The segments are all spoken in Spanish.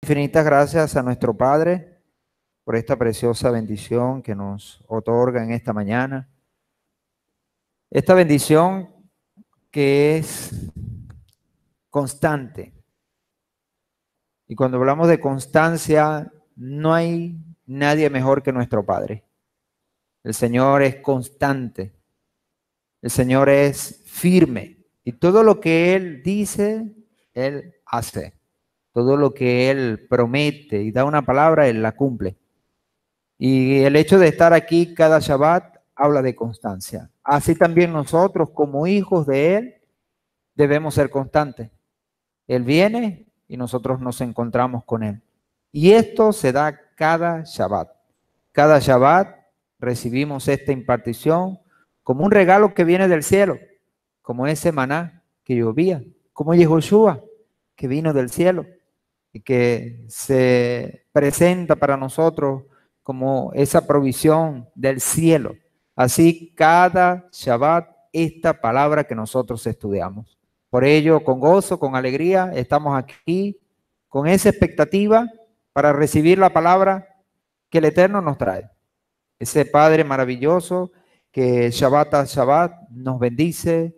Infinitas gracias a nuestro Padre por esta preciosa bendición que nos otorga en esta mañana. Esta bendición que es constante. Y cuando hablamos de constancia, no hay nadie mejor que nuestro Padre. El Señor es constante. El Señor es firme. Y todo lo que Él dice, Él hace. Todo lo que Él promete y da una palabra, Él la cumple. Y el hecho de estar aquí cada Shabbat habla de constancia. Así también nosotros, como hijos de Él, debemos ser constantes. Él viene y nosotros nos encontramos con Él. Y esto se da cada Shabbat. Cada Shabbat recibimos esta impartición como un regalo que viene del cielo, como ese maná que llovía, como Yehoshua que vino del cielo y que se presenta para nosotros como esa provisión del cielo. Así cada Shabbat esta palabra que nosotros estudiamos. Por ello, con gozo, con alegría, estamos aquí con esa expectativa para recibir la palabra que el Eterno nos trae. Ese Padre maravilloso que Shabbat a Shabbat nos bendice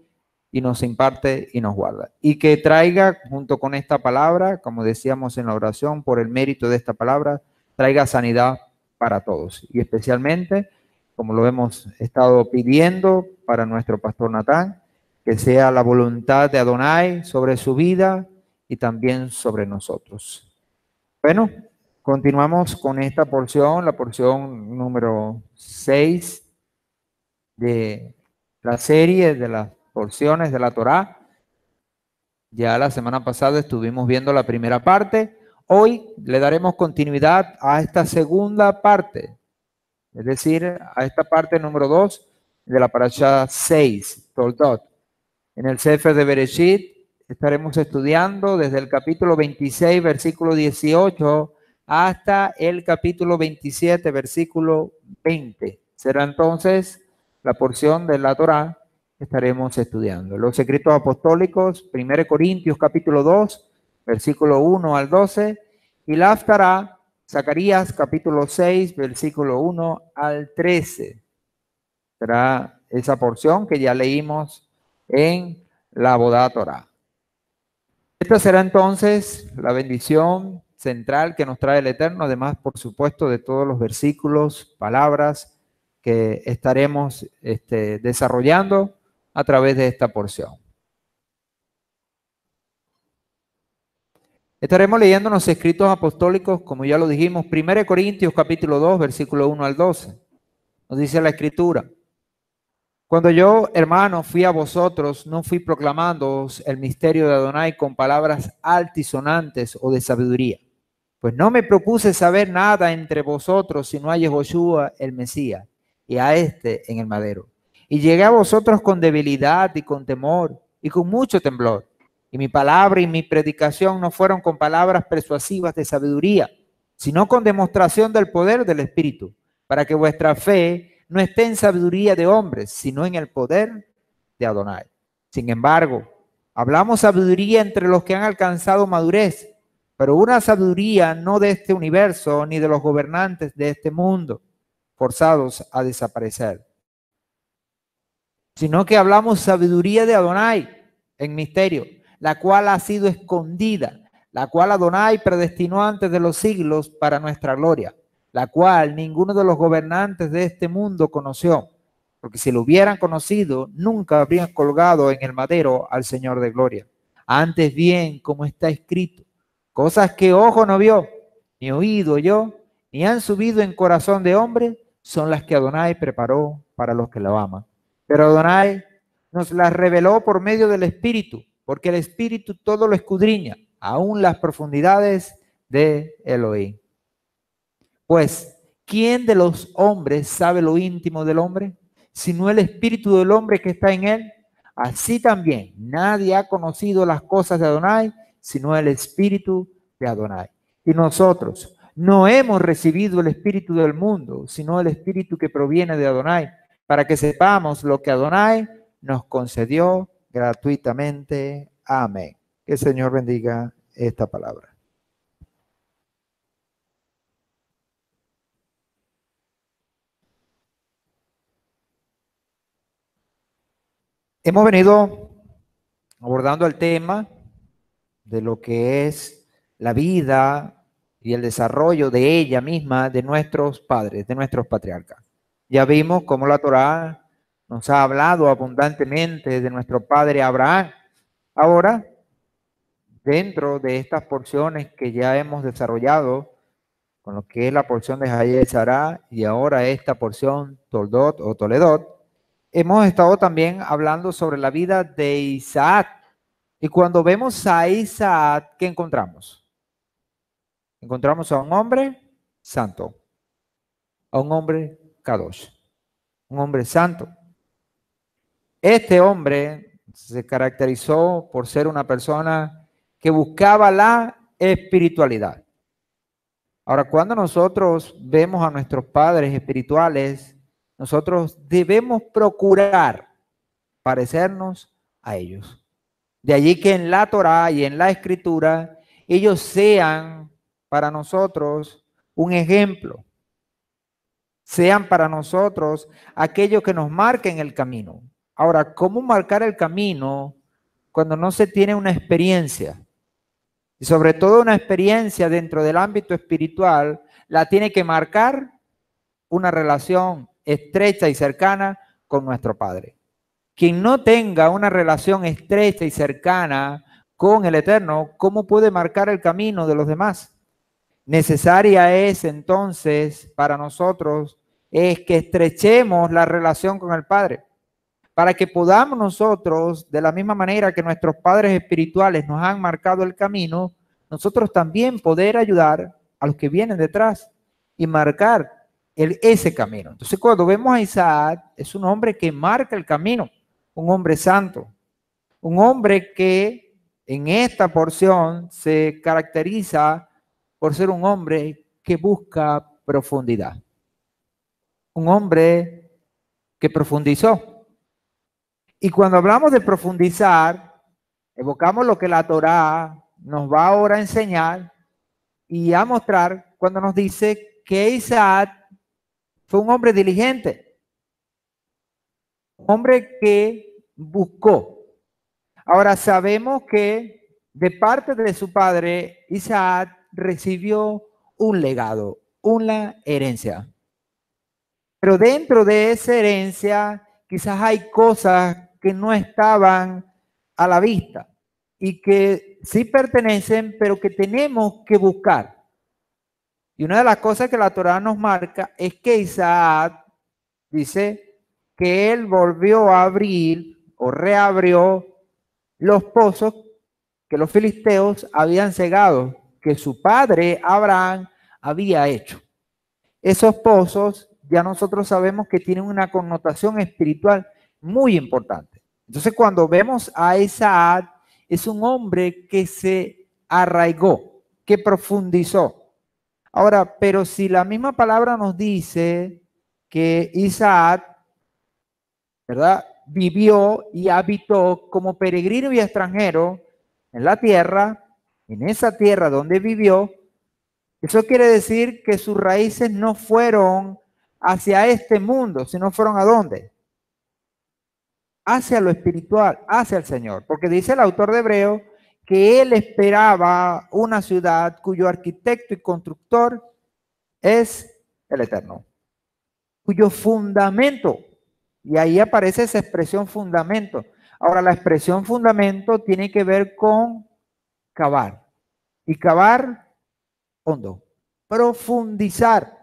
y nos imparte y nos guarda. Y que traiga junto con esta palabra, como decíamos en la oración, por el mérito de esta palabra, traiga sanidad para todos. Y especialmente, como lo hemos estado pidiendo para nuestro pastor Natán, que sea la voluntad de Adonai sobre su vida y también sobre nosotros. Bueno, continuamos con esta porción, la porción número 6 de la serie de las porciones de la Torá. Ya la semana pasada estuvimos viendo la primera parte. Hoy le daremos continuidad a esta segunda parte, es decir, a esta parte número 2 de la parashá 6, Toldot. En el Sefer de Bereshit estaremos estudiando desde el capítulo 26, versículo 18, hasta el capítulo 27, versículo 20. Será entonces la porción de la Torá que estaremos estudiando. Los escritos apostólicos, 1 Corintios capítulo 2, versículo 1 al 12, y la Haftará, Zacarías capítulo 6, versículo 1 al 13. Será esa porción que ya leímos en la Bodá Torá. Esta será entonces la bendición central que nos trae el Eterno, además, por supuesto, de todos los versículos, palabras que estaremos desarrollando a través de esta porción. Estaremos leyendo los escritos apostólicos, como ya lo dijimos, 1 Corintios capítulo 2, versículo 1 al 12. Nos dice la Escritura: cuando yo, hermano, fui a vosotros, no fui proclamándoos el misterio de Adonai con palabras altisonantes o de sabiduría, pues no me propuse saber nada entre vosotros sino a Yehoshua el Mesías y a este en el madero. Y llegué a vosotros con debilidad y con temor y con mucho temblor. Y mi palabra y mi predicación no fueron con palabras persuasivas de sabiduría, sino con demostración del poder del Espíritu, para que vuestra fe no esté en sabiduría de hombres, sino en el poder de Adonai. Sin embargo, hablamos sabiduría entre los que han alcanzado madurez, pero una sabiduría no de este universo ni de los gobernantes de este mundo, forzados a desaparecer, sino que hablamos sabiduría de Adonai en misterio, la cual ha sido escondida, la cual Adonai predestinó antes de los siglos para nuestra gloria, la cual ninguno de los gobernantes de este mundo conoció, porque si lo hubieran conocido, nunca habrían colgado en el madero al Señor de gloria. Antes bien, como está escrito, cosas que ojo no vio, ni oído oyó, ni han subido en corazón de hombre, son las que Adonai preparó para los que lo aman. Pero Adonai nos las reveló por medio del Espíritu, porque el Espíritu todo lo escudriña, aún las profundidades de Elohim. Pues, ¿quién de los hombres sabe lo íntimo del hombre? Sino el espíritu del hombre que está en él. Así también, nadie ha conocido las cosas de Adonai, sino el espíritu de Adonai. Y nosotros no hemos recibido el espíritu del mundo, sino el espíritu que proviene de Adonai, para que sepamos lo que Adonai nos concedió gratuitamente. Amén. Que el Señor bendiga esta palabra. Hemos venido abordando el tema de lo que es la vida y el desarrollo de ella misma, de nuestros padres, de nuestros patriarcas. Ya vimos cómo la Torá nos ha hablado abundantemente de nuestro padre Abraham. Ahora, dentro de estas porciones que ya hemos desarrollado, con lo que es la porción de Hayel Sará y ahora esta porción Toldot o Toledot, hemos estado también hablando sobre la vida de Isaac. Y cuando vemos a Isaac, ¿qué encontramos? Encontramos a un hombre santo, a un hombre kadosh, un hombre santo. Este hombre se caracterizó por ser una persona que buscaba la espiritualidad. Ahora, cuando nosotros vemos a nuestros padres espirituales, nosotros debemos procurar parecernos a ellos. De allí que en la Torá y en la Escritura, ellos sean para nosotros un ejemplo, sean para nosotros aquellos que nos marquen el camino. Ahora, ¿cómo marcar el camino cuando no se tiene una experiencia? Y sobre todo una experiencia dentro del ámbito espiritual, la tiene que marcar una relación estrecha y cercana con nuestro Padre. Quien no tenga una relación estrecha y cercana con el Eterno, ¿cómo puede marcar el camino de los demás? Necesaria es entonces para nosotros es que estrechemos la relación con el Padre, para que podamos nosotros, de la misma manera que nuestros padres espirituales nos han marcado el camino, nosotros también poder ayudar a los que vienen detrás y marcar ese camino. Entonces, cuando vemos a Isaac, es un hombre que marca el camino, un hombre santo, un hombre que en esta porción se caracteriza por ser un hombre que busca profundidad, un hombre que profundizó. Y cuando hablamos de profundizar, evocamos lo que la Torá nos va ahora a enseñar y a mostrar cuando nos dice que Isaac fue un hombre diligente, un hombre que buscó. Ahora sabemos que de parte de su padre, Isaac recibió un legado, una herencia. Pero dentro de esa herencia quizás hay cosas que no estaban a la vista y que sí pertenecen, pero que tenemos que buscar. Y una de las cosas que la Torá nos marca es que Isaac dice que él volvió a abrir o reabrió los pozos que los filisteos habían cegado, que su padre Abraham había hecho. Esos pozos ya nosotros sabemos que tienen una connotación espiritual muy importante. Entonces, cuando vemos a Isaac, es un hombre que se arraigó, que profundizó. Ahora, pero si la misma palabra nos dice que Isaac, ¿verdad?, vivió y habitó como peregrino y extranjero en la tierra, en esa tierra donde vivió, eso quiere decir que sus raíces no fueron hacia este mundo, sino fueron ¿a dónde? Hacia lo espiritual, hacia el Señor. Porque dice el autor de Hebreo que él esperaba una ciudad cuyo arquitecto y constructor es el Eterno, cuyo fundamento, y ahí aparece esa expresión fundamento. Ahora, la expresión fundamento tiene que ver con cavar, y cavar hondo, profundizar.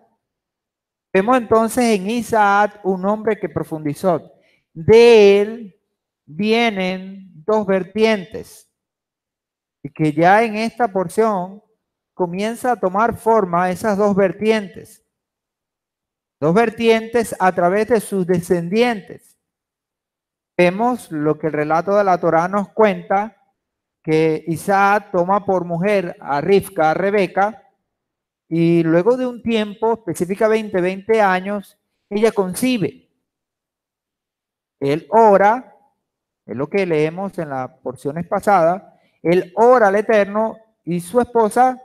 Vemos entonces en Isaac un hombre que profundizó. De él vienen dos vertientes y que ya en esta porción comienza a tomar forma esas dos vertientes. Dos vertientes a través de sus descendientes. Vemos lo que el relato de la Torá nos cuenta, que Isaac toma por mujer a Rivka, a Rebeca, y luego de un tiempo, específicamente 20 años, ella concibe. Él ora, es lo que leemos en las porciones pasadas, él ora al Eterno y su esposa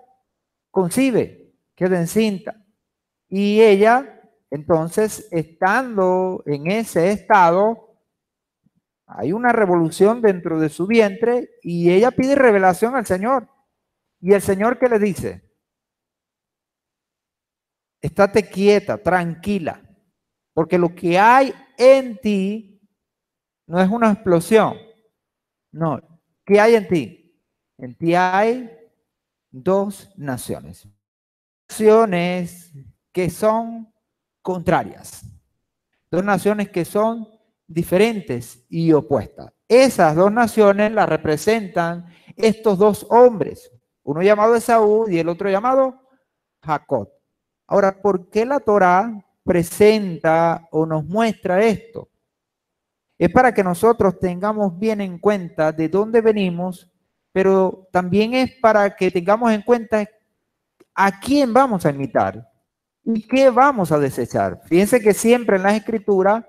concibe, queda encinta. Y ella, entonces, estando en ese estado, Hay una revolución dentro de su vientre y ella pide revelación al Señor. ¿Y el Señor qué le dice? Estate quieta, tranquila, porque lo que hay en ti no es una explosión. No, ¿qué hay en ti? En ti hay dos naciones. Naciones que son contrarias. Dos naciones que son diferentes y opuestas. Esas dos naciones las representan estos dos hombres, uno llamado Esaú y el otro llamado Jacob. Ahora, ¿por qué la Torá presenta o nos muestra esto? Es para que nosotros tengamos bien en cuenta de dónde venimos, pero también es para que tengamos en cuenta a quién vamos a imitar y qué vamos a desechar. Fíjense que siempre en las escrituras,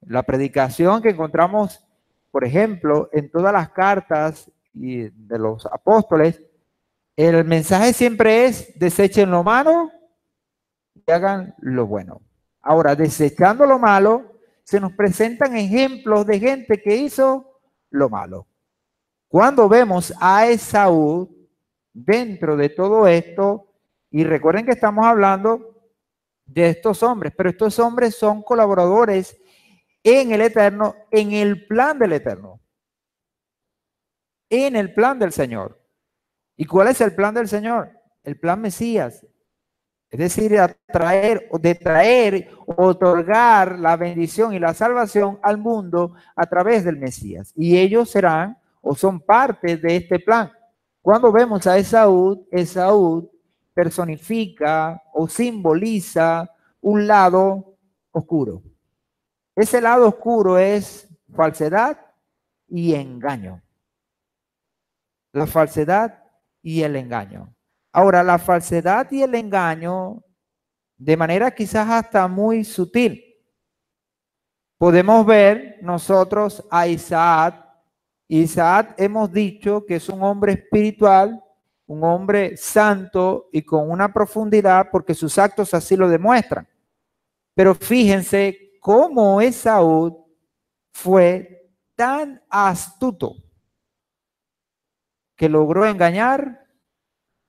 la predicación que encontramos, por ejemplo, en todas las cartas y de los apóstoles, el mensaje siempre es: desechen lo malo y hagan lo bueno. Ahora, desechando lo malo, se nos presentan ejemplos de gente que hizo lo malo. Cuando vemos a Esaú dentro de todo esto, y recuerden que estamos hablando de estos hombres, pero estos hombres son colaboradores en el Eterno, en el plan del Eterno, en el plan del Señor. ¿Y cuál es el plan del Señor? El plan Mesías. Es decir, de traer, otorgar la bendición y la salvación al mundo a través del Mesías. Y ellos serán o son parte de este plan. Cuando vemos a Esaú, Esaú personifica o simboliza un lado oscuro. Ese lado oscuro es falsedad y engaño. La falsedad y el engaño. Ahora, la falsedad y el engaño, de manera quizás hasta muy sutil, podemos ver nosotros a Isaac. Isaac hemos dicho que es un hombre espiritual, un hombre santo y con una profundidad porque sus actos así lo demuestran. Pero fíjense cómo Esaú fue tan astuto que logró engañar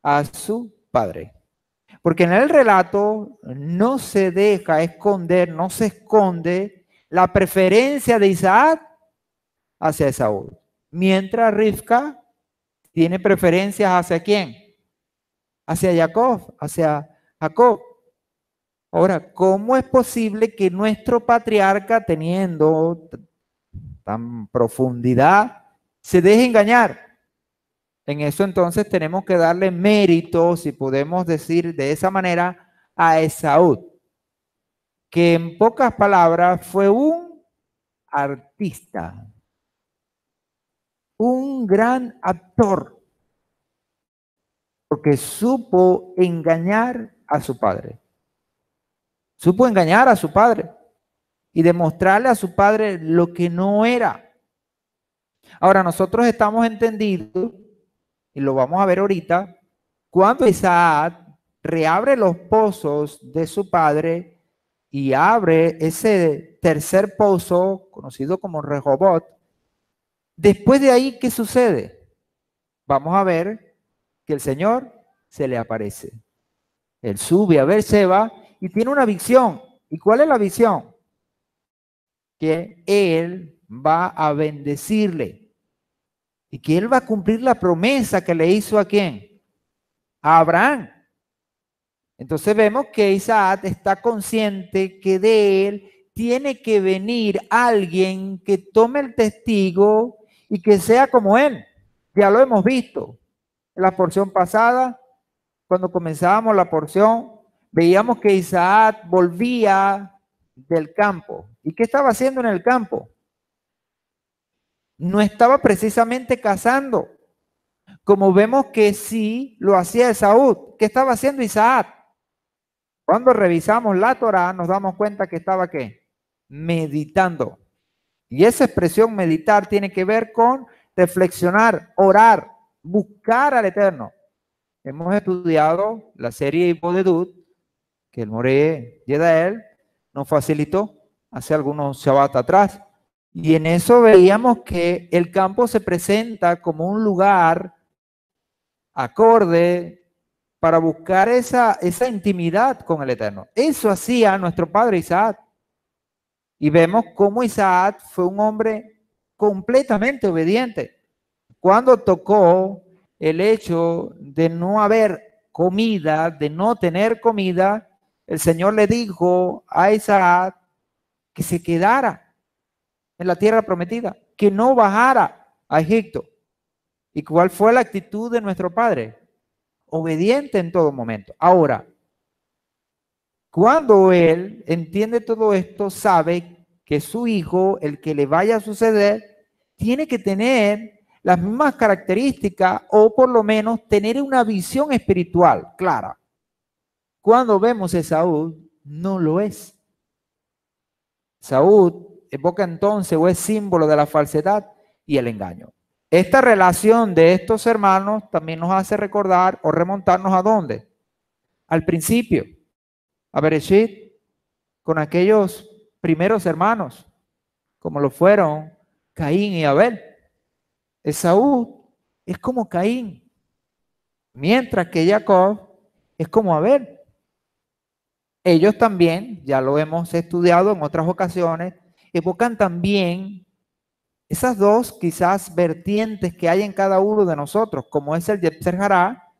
a su padre. Porque en el relato no se deja esconder, no se esconde la preferencia de Isaac hacia Esaú. Mientras Rivka tiene preferencias hacia quién? Hacia Jacob, hacia Jacob. Ahora, ¿cómo es posible que nuestro patriarca, teniendo tan profundidad, se deje engañar? En eso entonces tenemos que darle mérito, si podemos decir de esa manera, a Esaú, que en pocas palabras fue un artista, un gran actor, porque supo engañar a su padre. Supo engañar a su padre y demostrarle a su padre lo que no era. Ahora, nosotros estamos entendidos, y lo vamos a ver ahorita, cuando Isaac reabre los pozos de su padre y abre ese tercer pozo, conocido como Rehobot. Después de ahí, ¿qué sucede? Vamos a ver que el Señor se le aparece. Él sube a Beerseba y tiene una visión. ¿Y cuál es la visión? Que Él va a bendecirle y que Él va a cumplir la promesa que le hizo ¿a quién? A Abraham. Entonces vemos que Isaac está consciente que de él tiene que venir alguien que tome el testigo y que sea como él. Ya lo hemos visto en la porción pasada, cuando comenzábamos la porción, veíamos que Isaac volvía del campo. ¿Y qué estaba haciendo en el campo? No estaba precisamente cazando, como vemos que sí lo hacía Esaú. ¿Qué estaba haciendo Isaac? Cuando revisamos la Torá, nos damos cuenta que estaba ¿qué? Meditando. Y esa expresión meditar tiene que ver con reflexionar, orar, buscar al Eterno. Hemos estudiado la serie Hipodedut, que el Moré Yedael nos facilitó hace algunos Shabbat atrás. Y en eso veíamos que el campo se presenta como un lugar acorde para buscar esa intimidad con el Eterno. Eso hacía nuestro padre Isaac. Y vemos cómo Isaac fue un hombre completamente obediente. Cuando tocó el hecho de no haber comida, de no tener comida, el Señor le dijo a Isaac que se quedara en la tierra prometida, que no bajara a Egipto. ¿Y cuál fue la actitud de nuestro padre? Obediente en todo momento. Ahora, cuando él entiende todo esto, sabe que su hijo, el que le vaya a suceder, tiene que tener las mismas características o por lo menos tener una visión espiritual clara. Cuando vemos a Esaú, no lo es. Esaú evoca entonces o es símbolo de la falsedad y el engaño. Esta relación de estos hermanos también nos hace recordar o remontarnos a dónde? Al principio, a Bereshit, con aquellos primeros hermanos, como lo fueron Caín y Abel. Esaú es como Caín, mientras que Jacob es como Abel. Ellos también, ya lo hemos estudiado en otras ocasiones, evocan también esas dos quizás vertientes que hay en cada uno de nosotros, como es el Yetzer Hará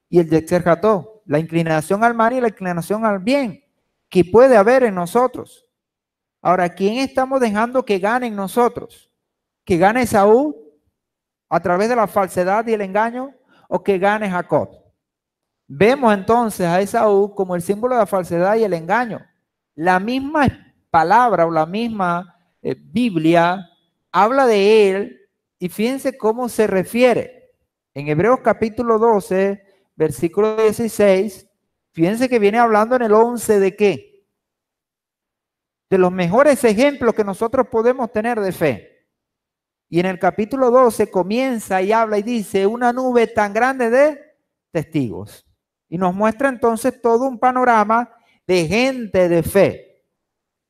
y el Yetzer Hatov, la inclinación al mal y la inclinación al bien, que puede haber en nosotros. Ahora, ¿quién estamos dejando que gane en nosotros? ¿Que gane Esaú a través de la falsedad y el engaño o que gane Jacob? Vemos entonces a Esaú como el símbolo de la falsedad y el engaño. La misma palabra o la misma Biblia habla de él y fíjense cómo se refiere. En Hebreos capítulo 12, versículo 16, fíjense que viene hablando en el 11 de qué? De los mejores ejemplos que nosotros podemos tener de fe. Y en el capítulo 12 comienza y habla y dice, una nube tan grande de testigos. Y nos muestra entonces todo un panorama de gente de fe.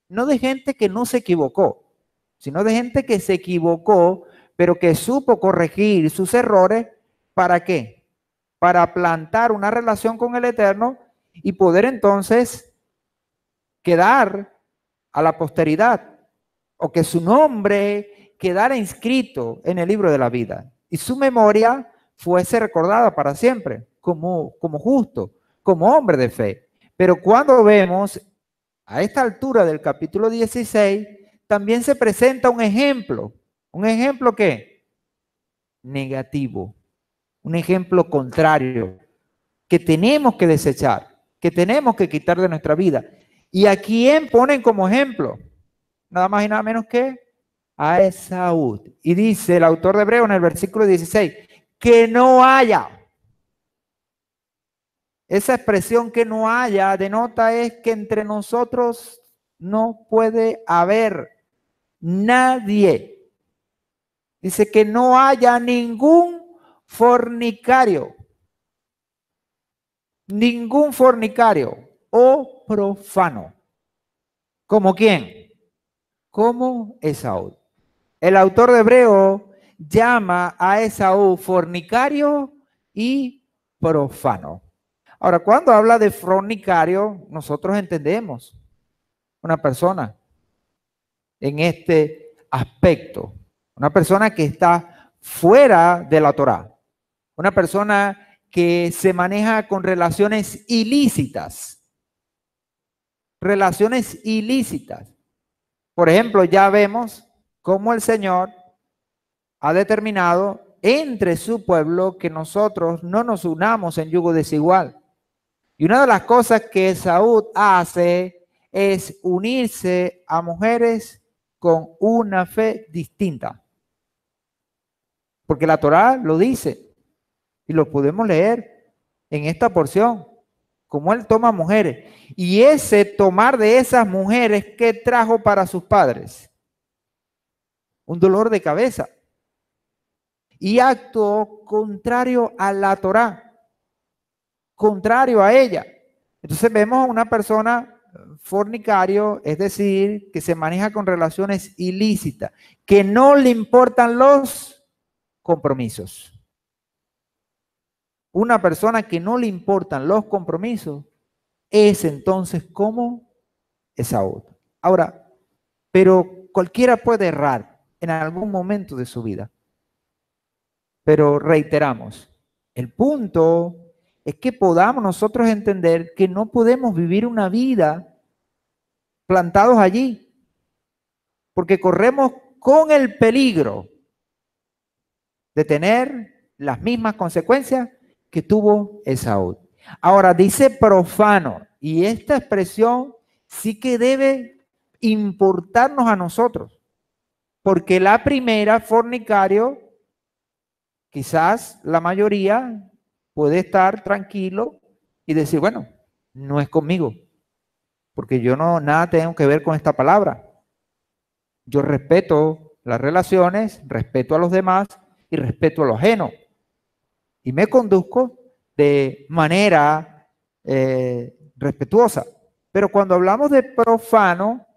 No de gente que no se equivocó, sino de gente que se equivocó, pero que supo corregir sus errores. ¿Para qué? Para plantar una relación con el Eterno y poder entonces quedar a la posteridad o que su nombre quedara inscrito en el libro de la vida y su memoria fuese recordada para siempre como justo, como hombre de fe. Pero cuando vemos a esta altura del capítulo 16, también se presenta un ejemplo ¿qué? Negativo, un ejemplo contrario que tenemos que desechar, que tenemos que quitar de nuestra vida. ¿Y a quién ponen como ejemplo? Nada más y nada menos que a Esaú. Y dice el autor de Hebreo en el versículo 16, que no haya. Esa expresión que no haya denota es que entre nosotros no puede haber nadie. Dice que no haya ningún fornicario. Ningún fornicario o profano. ¿Como quién? Como Esaú. El autor de Hebreo llama a Esaú fornicario y profano. Ahora, cuando habla de fornicario, nosotros entendemos una persona en este aspecto, una persona que está fuera de la Torá, una persona que se maneja con relaciones ilícitas. Relaciones ilícitas. Por ejemplo, ya vemos cómo el Señor ha determinado entre su pueblo que nosotros no nos unamos en yugo desigual. Y una de las cosas que Saúl hace es unirse a mujeres con una fe distinta. Porque la Torá lo dice y lo podemos leer en esta porción, como él toma mujeres. Y ese tomar de esas mujeres, ¿qué trajo para sus padres? Un dolor de cabeza. Y actuó contrario a la Torá, contrario a ella. Entonces vemos a una persona fornicario, es decir, que se maneja con relaciones ilícitas, que no le importan los compromisos. Una persona que no le importan los compromisos es entonces como Esaú. Ahora, pero cualquiera puede errar en algún momento de su vida. Pero reiteramos, el punto es que podamos nosotros entender que no podemos vivir una vida plantados allí, porque corremos con el peligro de tener las mismas consecuencias que tuvo Esaú. Ahora dice profano, y esta expresión sí que debe importarnos a nosotros, porque la primera, fornicario, quizás la mayoría puede estar tranquilo y decir, bueno, no es conmigo, porque yo no nada tengo que ver con esta palabra. Yo respeto las relaciones, respeto a los demás y respeto a lo ajeno. Y me conduzco de manera respetuosa. Pero cuando hablamos de profano,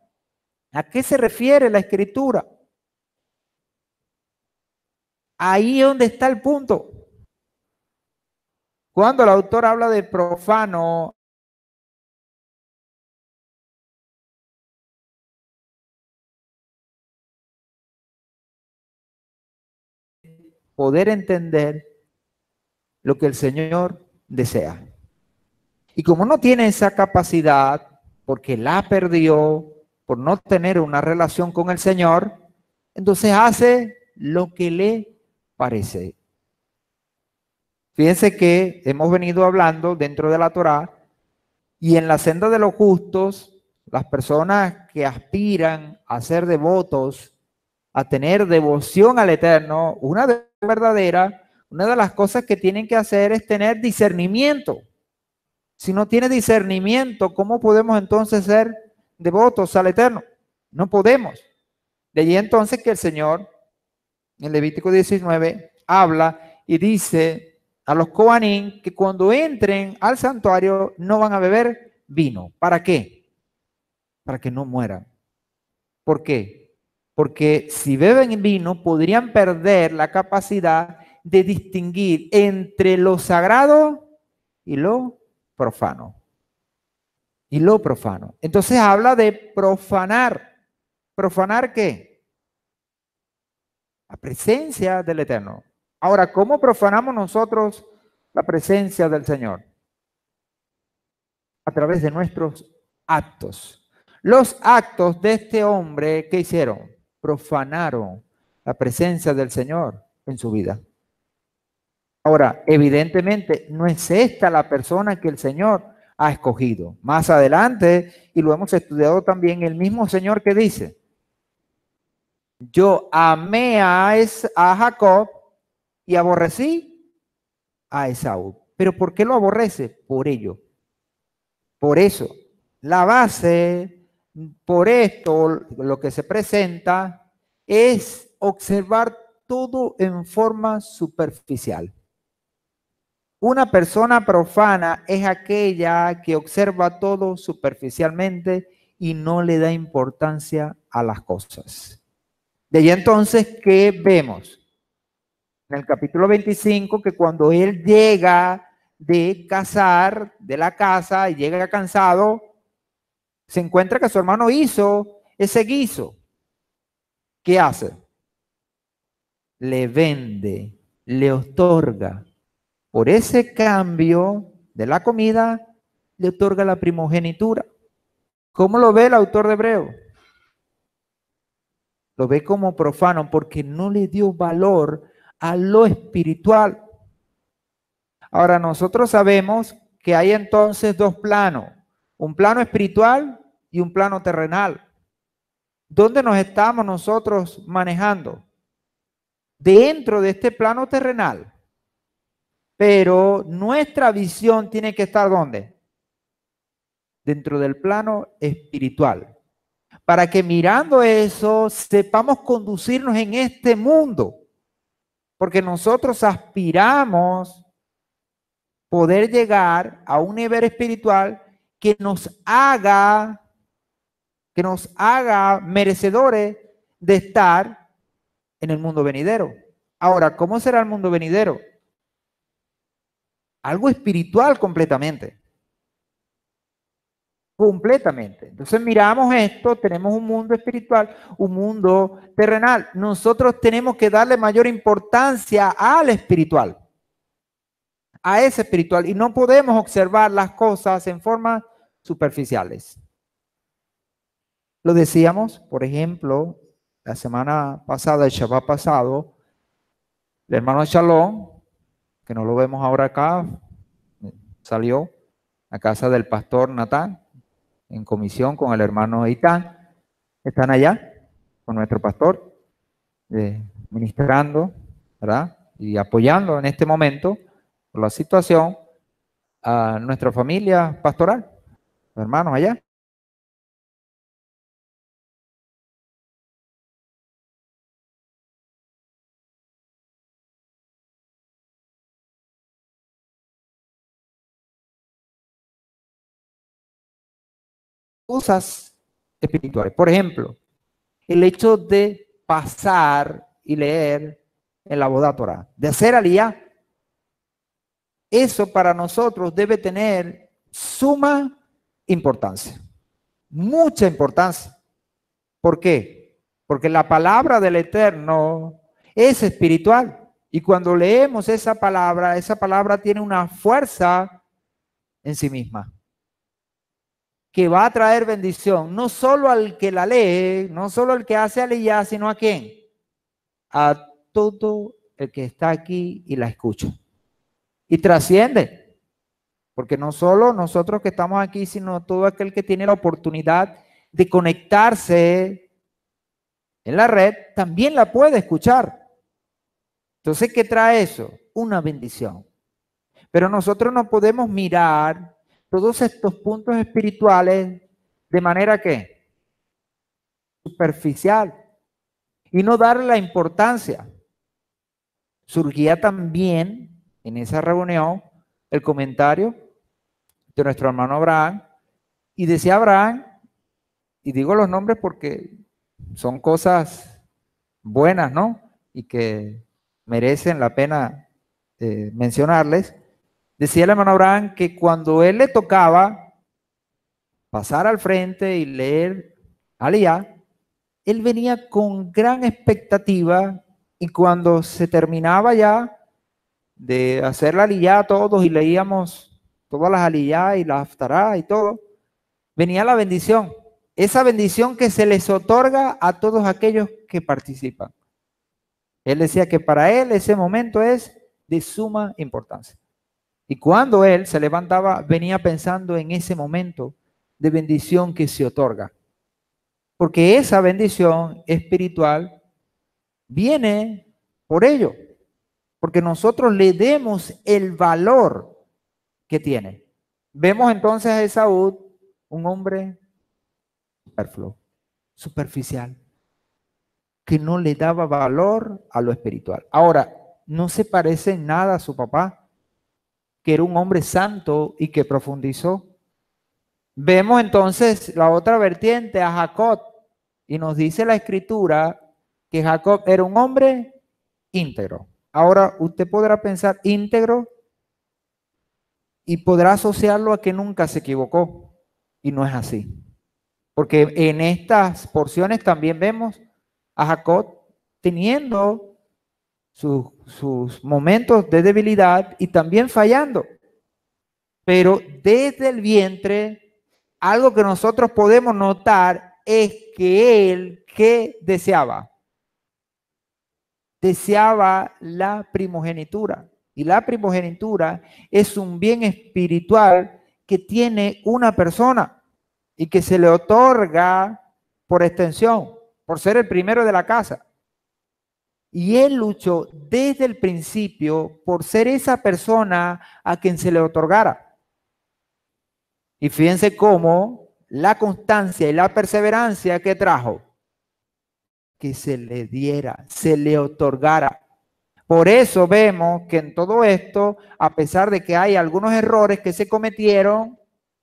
¿a qué se refiere la escritura? Ahí es donde está el punto. Cuando el autor habla de profano, poder entender lo que el Señor desea. Y como no tiene esa capacidad, porque la perdió por no tener una relación con el Señor, entonces hace lo que le parece. Fíjense que hemos venido hablando dentro de la Torá y en la senda de los justos, las personas que aspiran a ser devotos, a tener devoción al Eterno, una de las cosas que tienen que hacer es tener discernimiento. Si no tiene discernimiento, ¿cómo podemos entonces ser devotos al Eterno? No podemos. De allí entonces que el Señor, en Levítico 19, habla y dice a los Coanín que cuando entren al santuario no van a beber vino. ¿Para qué? Para que no mueran. ¿Por qué? Porque si beben vino podrían perder la capacidad de distinguir entre lo sagrado y lo profano. Y lo profano. Entonces habla de profanar. ¿Profanar qué? La presencia del Eterno. Ahora, ¿cómo profanamos nosotros la presencia del Señor? A través de nuestros actos. Los actos de este hombre, ¿qué hicieron? Profanaron la presencia del Señor en su vida. Ahora, evidentemente, no es esta la persona que el Señor ha escogido. Más adelante, y lo hemos estudiado también, el mismo Señor que dice, yo amé a Jacob y aborrecí a Esaú. ¿Pero por qué lo aborrece? Por ello. Por eso. La base, por esto, lo que se presenta es observar todo en forma superficial. Una persona profana es aquella que observa todo superficialmente y no le da importancia a las cosas. De ahí entonces, ¿qué vemos? En el capítulo 25, que cuando él llega de cazar de la casa y llega cansado, se encuentra que su hermano hizo ese guiso. ¿Qué hace? Le vende, le otorga. Por ese cambio de la comida, le otorga la primogenitura. ¿Cómo lo ve el autor de Hebreo? Lo ve como profano porque no le dio valor a lo espiritual. Ahora, nosotros sabemos que hay entonces dos planos, un plano espiritual y un plano terrenal. ¿Dónde nos estamos nosotros manejando? Dentro de este plano terrenal. Pero nuestra visión tiene que estar ¿dónde? Dentro del plano espiritual. Para que mirando eso sepamos conducirnos en este mundo. Porque nosotros aspiramos poder llegar a un nivel espiritual que nos haga merecedores de estar en el mundo venidero. Ahora, ¿cómo será el mundo venidero? Algo espiritual completamente. Completamente. Entonces miramos esto, tenemos un mundo espiritual, un mundo terrenal. Nosotros tenemos que darle mayor importancia al espiritual, a ese espiritual, y no podemos observar las cosas en formas superficiales. Lo decíamos, por ejemplo, la semana pasada, el Shabbat pasado, el hermano Shalom, que no lo vemos ahora acá, salió a casa del pastor Natán, en comisión con el hermano Itán. Están allá con nuestro pastor, ministrando, ¿verdad? Y apoyando en este momento, por la situación, a nuestra familia pastoral, los hermanos allá. Cosas espirituales. Por ejemplo, el hecho de pasar y leer en la Bodá Torah, de hacer aliyá, eso para nosotros debe tener suma importancia, mucha importancia. ¿Por qué? Porque la palabra del Eterno es espiritual. Y cuando leemos esa palabra tiene una fuerza en sí misma, que va a traer bendición, no solo al que la lee, no solo al que hace aliyá, sino a quién, a todo el que está aquí y la escucha. Y trasciende, porque no solo nosotros que estamos aquí, sino todo aquel que tiene la oportunidad de conectarse en la red, también la puede escuchar. Entonces, ¿qué trae eso? Una bendición. Pero nosotros no podemos mirar todos estos puntos espirituales de manera que superficial y no darle la importancia. Surgía también en esa reunión el comentario de nuestro hermano Abraham, y decía Abraham, y digo los nombres porque son cosas buenas, ¿no? Y que merecen la pena mencionarles. Decía el hermano Abraham que cuando él le tocaba pasar al frente y leer aliyá, él venía con gran expectativa, y cuando se terminaba ya de hacer la aliyá a todos y leíamos todas las aliyá y las haftará y todo, venía la bendición. Esa bendición que se les otorga a todos aquellos que participan. Él decía que para él ese momento es de suma importancia. Y cuando él se levantaba, venía pensando en ese momento de bendición que se otorga. Porque esa bendición espiritual viene por ello. Porque nosotros le demos el valor que tiene. Vemos entonces a Esaú, un hombre superfluo, superficial, que no le daba valor a lo espiritual. Ahora, no se parece en nada a su papá, que era un hombre santo y que profundizó. Vemos entonces la otra vertiente, a Jacob, y nos dice la escritura que Jacob era un hombre íntegro. Ahora, usted podrá pensar íntegro y podrá asociarlo a que nunca se equivocó, y no es así. Porque en estas porciones también vemos a Jacob teniendo sus momentos de debilidad y también fallando. Pero desde el vientre, algo que nosotros podemos notar es que él, ¿qué deseaba? Deseaba la primogenitura. Y la primogenitura es un bien espiritual que tiene una persona y que se le otorga por extensión, por ser el primero de la casa. Y él luchó desde el principio por ser esa persona a quien se le otorgara. Y fíjense cómo la constancia y la perseverancia que trajo, que se le diera, se le otorgara. Por eso vemos que en todo esto, a pesar de que hay algunos errores que se cometieron,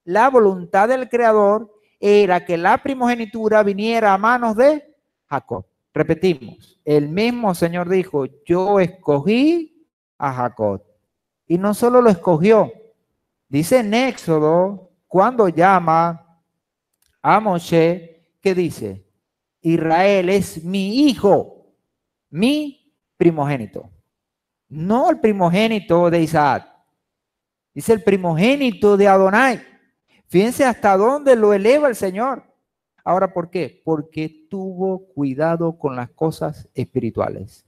la voluntad del Creador era que la primogenitura viniera a manos de Jacob. Repetimos, el mismo Señor dijo, yo escogí a Jacob. Y no solo lo escogió, dice en Éxodo, cuando llama a Moshe, ¿qué dice? Israel es mi hijo, mi primogénito. No el primogénito de Isaac, dice el primogénito de Adonai. Fíjense hasta dónde lo eleva el Señor. Ahora, ¿por qué? Porque tuvo cuidado con las cosas espirituales.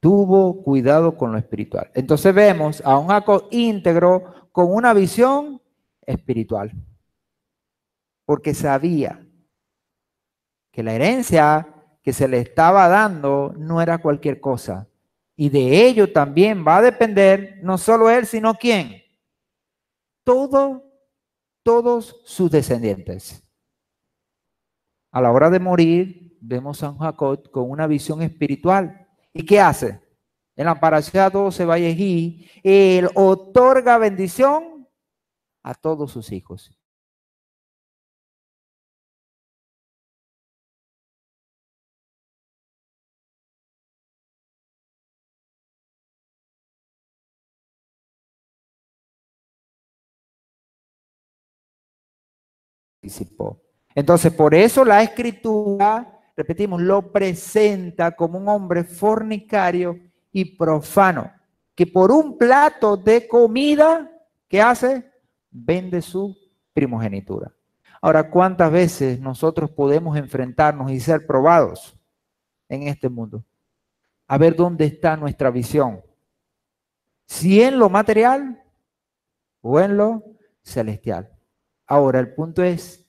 Tuvo cuidado con lo espiritual. Entonces vemos a un Jacob íntegro con una visión espiritual. Porque sabía que la herencia que se le estaba dando no era cualquier cosa. Y de ello también va a depender no solo él, sino quién. Todos sus descendientes. A la hora de morir, vemos a un Jacob con una visión espiritual. ¿Y qué hace? En la parashá 12 Vayehi, él otorga bendición a todos sus hijos. Entonces, por eso la escritura, repetimos, lo presenta como un hombre fornicario y profano, que por un plato de comida, ¿qué hace? Vende su primogenitura. Ahora, ¿cuántas veces nosotros podemos enfrentarnos y ser probados en este mundo? A ver dónde está nuestra visión. Si en lo material o en lo celestial. Ahora, el punto es,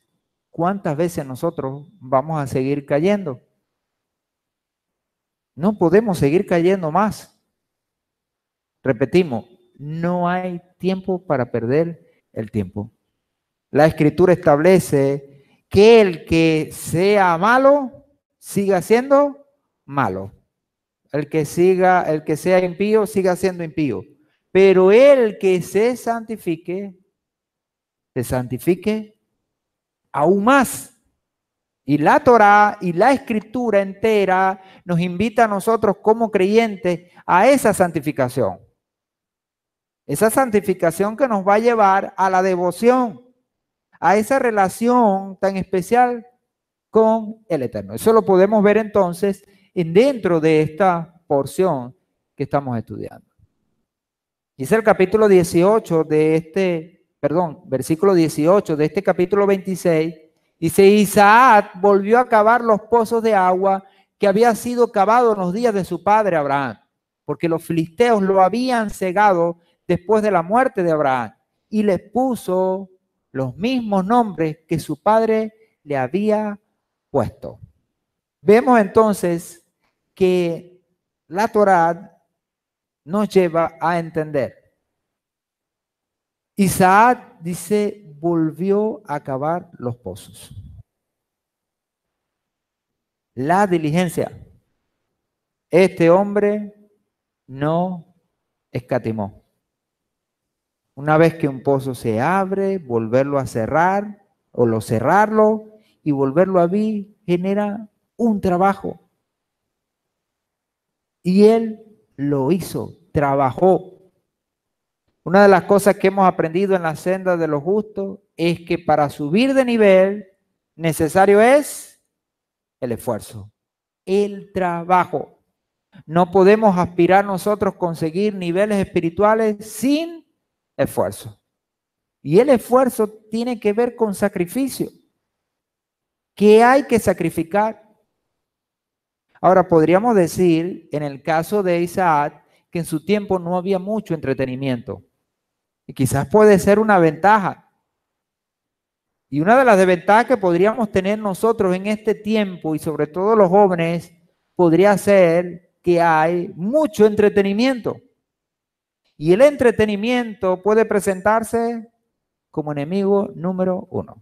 ¿cuántas veces nosotros vamos a seguir cayendo? No podemos seguir cayendo más. Repetimos, no hay tiempo para perder el tiempo. La Escritura establece que el que sea malo, siga siendo malo. El que sea impío, siga siendo impío. Pero el que se santifique aún más. Y la Torá y la Escritura entera nos invita a nosotros como creyentes a esa santificación. Esa santificación que nos va a llevar a la devoción, a esa relación tan especial con el Eterno. Eso lo podemos ver entonces dentro de esta porción que estamos estudiando. Dice el capítulo 18 de versículo 18 de este capítulo 26, dice, Isaac volvió a cavar los pozos de agua que había sido cavado en los días de su padre Abraham, porque los filisteos lo habían cegado después de la muerte de Abraham, y les puso los mismos nombres que su padre le había puesto. Vemos entonces que la Torá nos lleva a entender. Isaac, dice, volvió a cavar los pozos. La diligencia. Este hombre no escatimó. Una vez que un pozo se abre, volverlo a cerrar o cerrarlo y volverlo a abrir genera un trabajo. Y él lo hizo, trabajó. Una de las cosas que hemos aprendido en la senda de los justos es que para subir de nivel necesario es el esfuerzo, el trabajo. No podemos aspirar nosotros a conseguir niveles espirituales sin esfuerzo. Y el esfuerzo tiene que ver con sacrificio. ¿Qué hay que sacrificar? Ahora, podríamos decir, en el caso de Isaac, que en su tiempo no había mucho entretenimiento. Y quizás puede ser una ventaja. Y una de las desventajas que podríamos tener nosotros en este tiempo, y sobre todo los jóvenes, podría ser que hay mucho entretenimiento. Y el entretenimiento puede presentarse como enemigo número 1.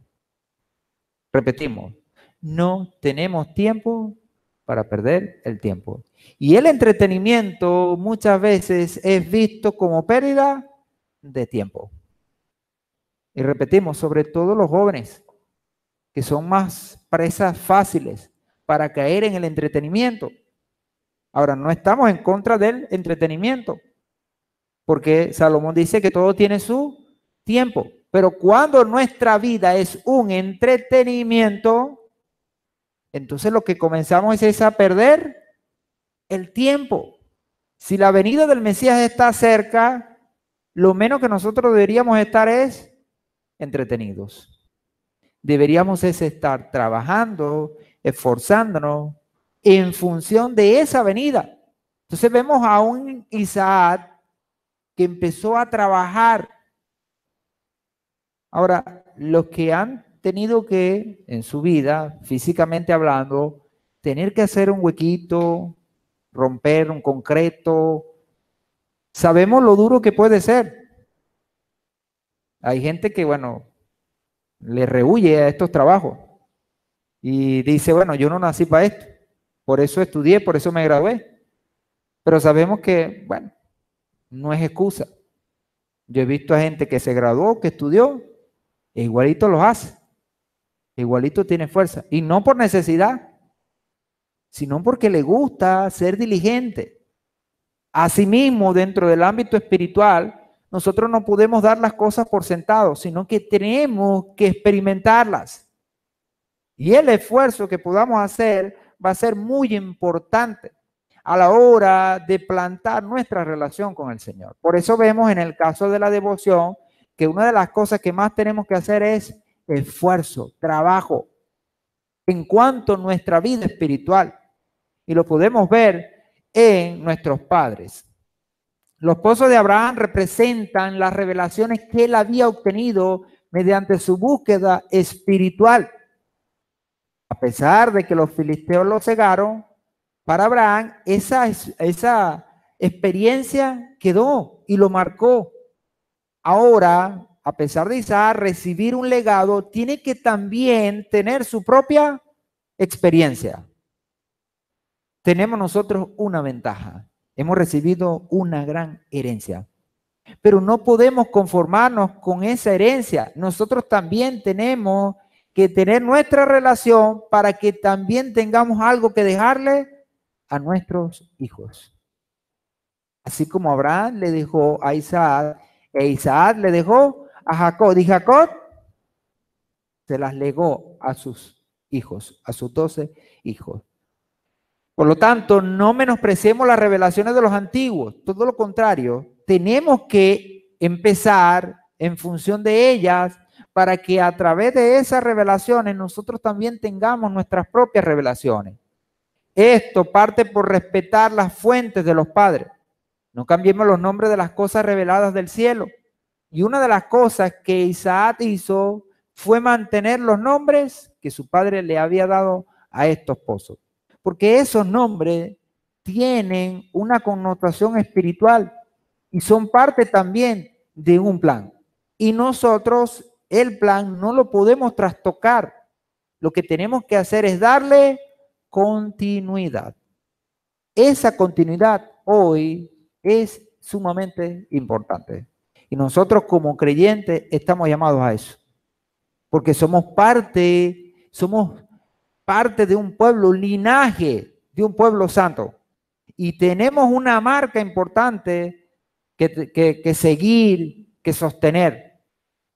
Repetimos, no tenemos tiempo para perder el tiempo. Y el entretenimiento muchas veces es visto como pérdida de tiempo. Y repetimos, sobre todo los jóvenes, que son más presas fáciles para caer en el entretenimiento. Ahora, no estamos en contra del entretenimiento, porque Salomón dice que todo tiene su tiempo. Pero cuando nuestra vida es un entretenimiento, entonces lo que comenzamos es a perder el tiempo. Si la venida del Mesías está cerca, lo menos que nosotros deberíamos estar es entretenidos. Deberíamos es estar trabajando, esforzándonos en función de esa venida. Entonces vemos a un Isaac que empezó a trabajar. Ahora, los que han tenido que, en su vida, físicamente hablando, tener que hacer un huequito, romper un concreto, sabemos lo duro que puede ser. Hay gente que, bueno, le rehúye a estos trabajos y dice, bueno, yo no nací para esto, por eso estudié, por eso me gradué. Pero sabemos que, bueno, no es excusa. Yo he visto a gente que se graduó, que estudió, e igualito los hace, igualito tiene fuerza. Y no por necesidad, sino porque le gusta ser diligente. Asimismo, dentro del ámbito espiritual, nosotros no podemos dar las cosas por sentado, sino que tenemos que experimentarlas. Y el esfuerzo que podamos hacer va a ser muy importante a la hora de plantar nuestra relación con el Señor. Por eso vemos en el caso de la devoción que una de las cosas que más tenemos que hacer es esfuerzo, trabajo, en cuanto a nuestra vida espiritual. Y lo podemos ver en nuestros padres. Los pozos de Abraham representan las revelaciones que él había obtenido mediante su búsqueda espiritual. A pesar de que los filisteos lo cegaron, para Abraham esa experiencia quedó y lo marcó. Ahora, a pesar de Isaac recibir un legado, tiene que también tener su propia experiencia. Tenemos nosotros una ventaja. Hemos recibido una gran herencia. Pero no podemos conformarnos con esa herencia. Nosotros también tenemos que tener nuestra relación para que también tengamos algo que dejarle a nuestros hijos. Así como Abraham le dejó a Isaac, e Isaac le dejó a Jacob, y Jacob se las legó a sus hijos, a sus 12 hijos. Por lo tanto, no menospreciemos las revelaciones de los antiguos, todo lo contrario, tenemos que empezar en función de ellas para que a través de esas revelaciones nosotros también tengamos nuestras propias revelaciones. Esto parte por respetar las fuentes de los padres. No cambiemos los nombres de las cosas reveladas del cielo. Y una de las cosas que Isaac hizo fue mantener los nombres que su padre le había dado a estos pozos. Porque esos nombres tienen una connotación espiritual y son parte también de un plan. Y nosotros el plan no lo podemos trastocar. Lo que tenemos que hacer es darle continuidad. Esa continuidad hoy es sumamente importante. Y nosotros como creyentes estamos llamados a eso. Porque somos parte de un pueblo, un linaje de un pueblo santo. Y tenemos una marca importante que seguir, que sostener.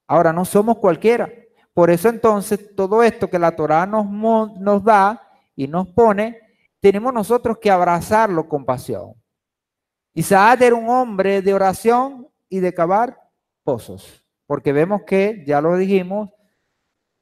Ahora, no somos cualquiera. Por eso entonces todo esto que la Torá nos da y nos pone, tenemos nosotros que abrazarlo con pasión. Isaac era un hombre de oración y de cavar pozos. Porque vemos que, ya lo dijimos,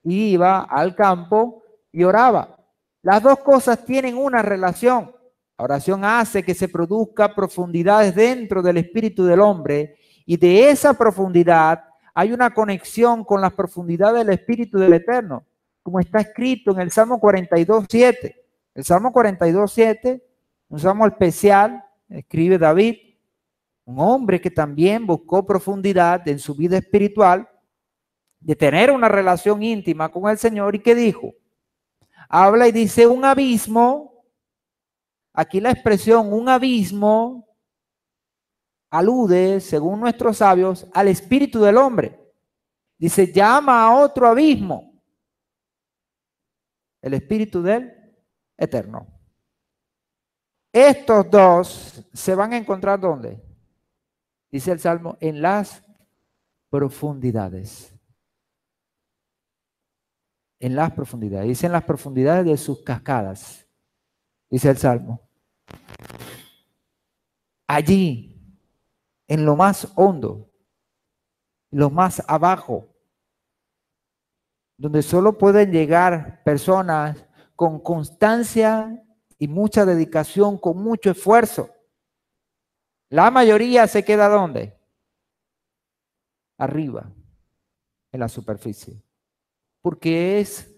iba al campo y oraba. Las dos cosas tienen una relación. La oración hace que se produzca profundidades dentro del espíritu del hombre y de esa profundidad hay una conexión con las profundidades del espíritu del Eterno, como está escrito en el Salmo 42:7. El Salmo 42:7, un salmo especial, escribe David, un hombre que también buscó profundidad en su vida espiritual, de tener una relación íntima con el Señor, y que dijo, habla y dice un abismo. Aquí la expresión un abismo alude, según nuestros sabios, al espíritu del hombre. Dice, llama a otro abismo. El Espíritu del Eterno. Estos dos se van a encontrar ¿dónde? Dice el Salmo, en las profundidades. En las profundidades. Dice en las profundidades de sus cascadas. Dice el Salmo. Allí, en lo más hondo, lo más abajo, donde solo pueden llegar personas con constancia y mucha dedicación, con mucho esfuerzo. La mayoría se queda ¿dónde? Arriba, en la superficie, porque es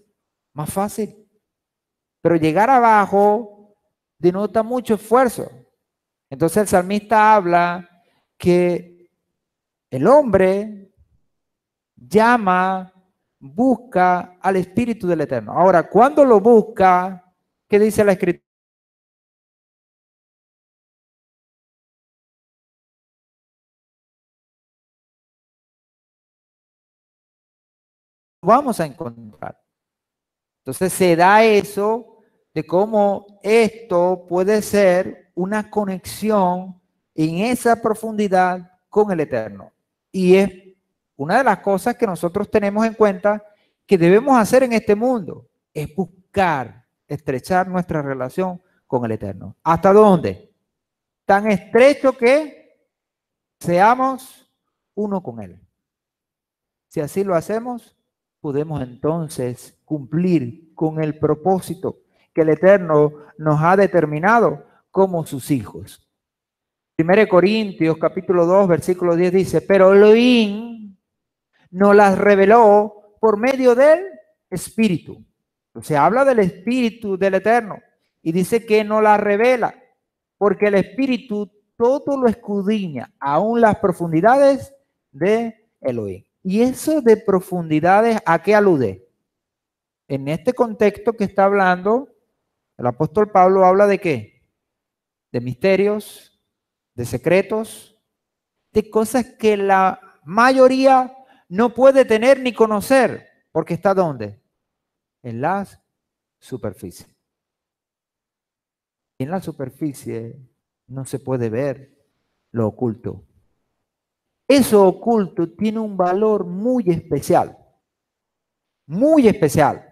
más fácil. Pero llegar abajo denota mucho esfuerzo. Entonces el salmista habla que el hombre llama, busca al Espíritu del Eterno. Ahora, ¿cuándo lo busca? ¿Qué dice la Escritura? Vamos a encontrar. Entonces se da eso de cómo esto puede ser una conexión en esa profundidad con el Eterno. Y es una de las cosas que nosotros tenemos en cuenta que debemos hacer en este mundo, es buscar, estrechar nuestra relación con el Eterno. ¿Hasta dónde? Tan estrecho que seamos uno con Él. Si así lo hacemos, podemos entonces cumplir con el propósito que el Eterno nos ha determinado como sus hijos. 1 Corintios capítulo 2, versículo 10 dice, pero Elohim nos las reveló por medio del Espíritu. O sea, habla del Espíritu del Eterno y dice que nos la revela porque el Espíritu todo lo escudriña, aún las profundidades de Elohim. ¿Y eso de profundidades a qué alude? En este contexto que está hablando, el apóstol Pablo habla de qué? De misterios, de secretos, de cosas que la mayoría no puede tener ni conocer, porque está ¿dónde? En la superficie. En la superficie no se puede ver lo oculto. Eso oculto tiene un valor muy especial. Muy especial.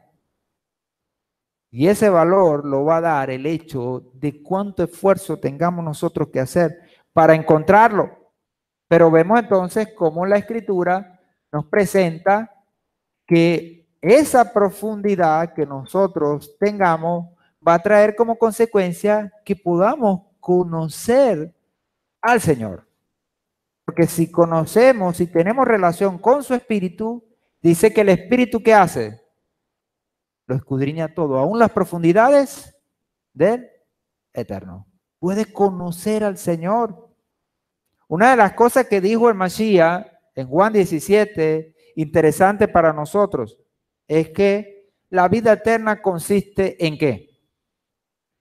Y ese valor lo va a dar el hecho de cuánto esfuerzo tengamos nosotros que hacer para encontrarlo. Pero vemos entonces cómo la Escritura nos presenta que esa profundidad que nosotros tengamos va a traer como consecuencia que podamos conocer al Señor. Porque si conocemos, si tenemos relación con su Espíritu, dice que el Espíritu ¿qué hace? Lo escudriña todo, aún las profundidades del Eterno. Puede conocer al Señor. Una de las cosas que dijo el Mashiach en Juan 17, interesante para nosotros, es que la vida eterna consiste ¿en qué?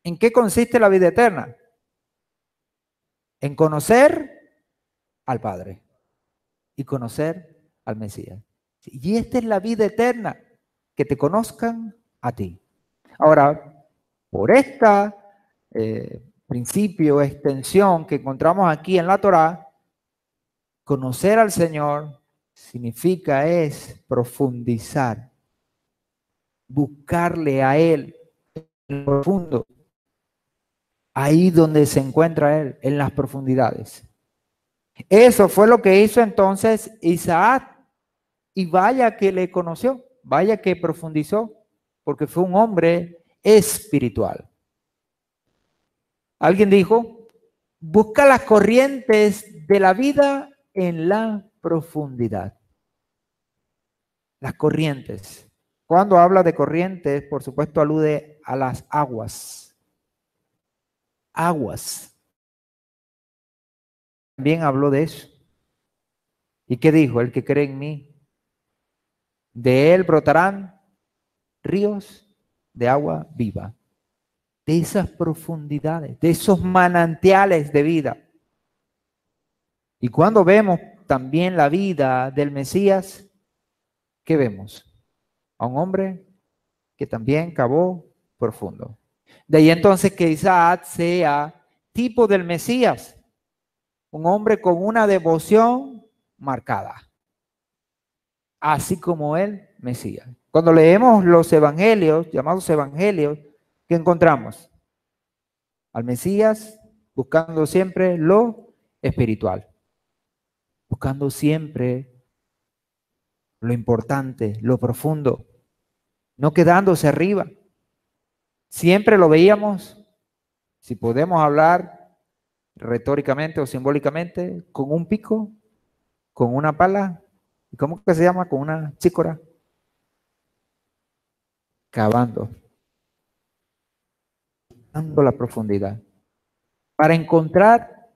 ¿En qué consiste la vida eterna? En conocer al Padre y conocer al Mesías. Y esta es la vida eterna, que te conozcan a ti. Ahora, por esta principio, extensión que encontramos aquí en la Torá, conocer al Señor significa es profundizar, buscarle a Él en lo profundo, ahí donde se encuentra Él, en las profundidades. Eso fue lo que hizo entonces Isaac, y vaya que le conoció, vaya que profundizó, porque fue un hombre espiritual. Alguien dijo, busca las corrientes de la vida en la profundidad. Las corrientes. Cuando habla de corrientes, por supuesto alude a las aguas. Aguas. También habló de eso. ¿Y qué dijo? El que cree en mí, de él brotarán ríos de agua viva. De esas profundidades, de esos manantiales de vida. Y cuando vemos también la vida del Mesías, ¿qué vemos? A un hombre que también cavó profundo. De ahí entonces que Isaac sea tipo del Mesías, un hombre con una devoción marcada, así como el Mesías. Cuando leemos los evangelios, llamados evangelios, ¿qué encontramos? Al Mesías buscando siempre lo espiritual, buscando siempre lo importante, lo profundo, no quedándose arriba. Siempre lo veíamos, si podemos hablar retóricamente o simbólicamente, con un pico, con una pala, ¿y cómo que se llama? Con una chícora, cavando, dando la profundidad, para encontrar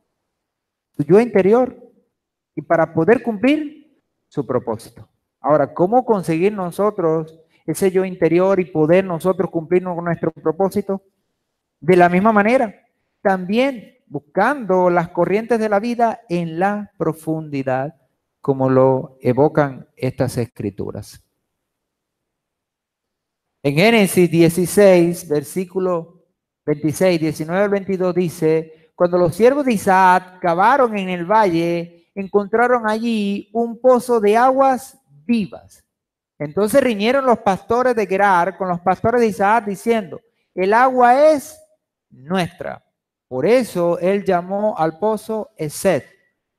su yo interior y para poder cumplir su propósito. Ahora, ¿cómo conseguir nosotros ese yo interior y poder nosotros cumplir con nuestro propósito? De la misma manera, también buscando las corrientes de la vida en la profundidad, como lo evocan estas escrituras. En Génesis 16, versículo 26, 19 al 22 dice, cuando los siervos de Isaac cavaron en el valle, encontraron allí un pozo de aguas vivas. Entonces riñeron los pastores de Gerar con los pastores de Isaac diciendo, el agua es nuestra. Por eso él llamó al pozo Esed,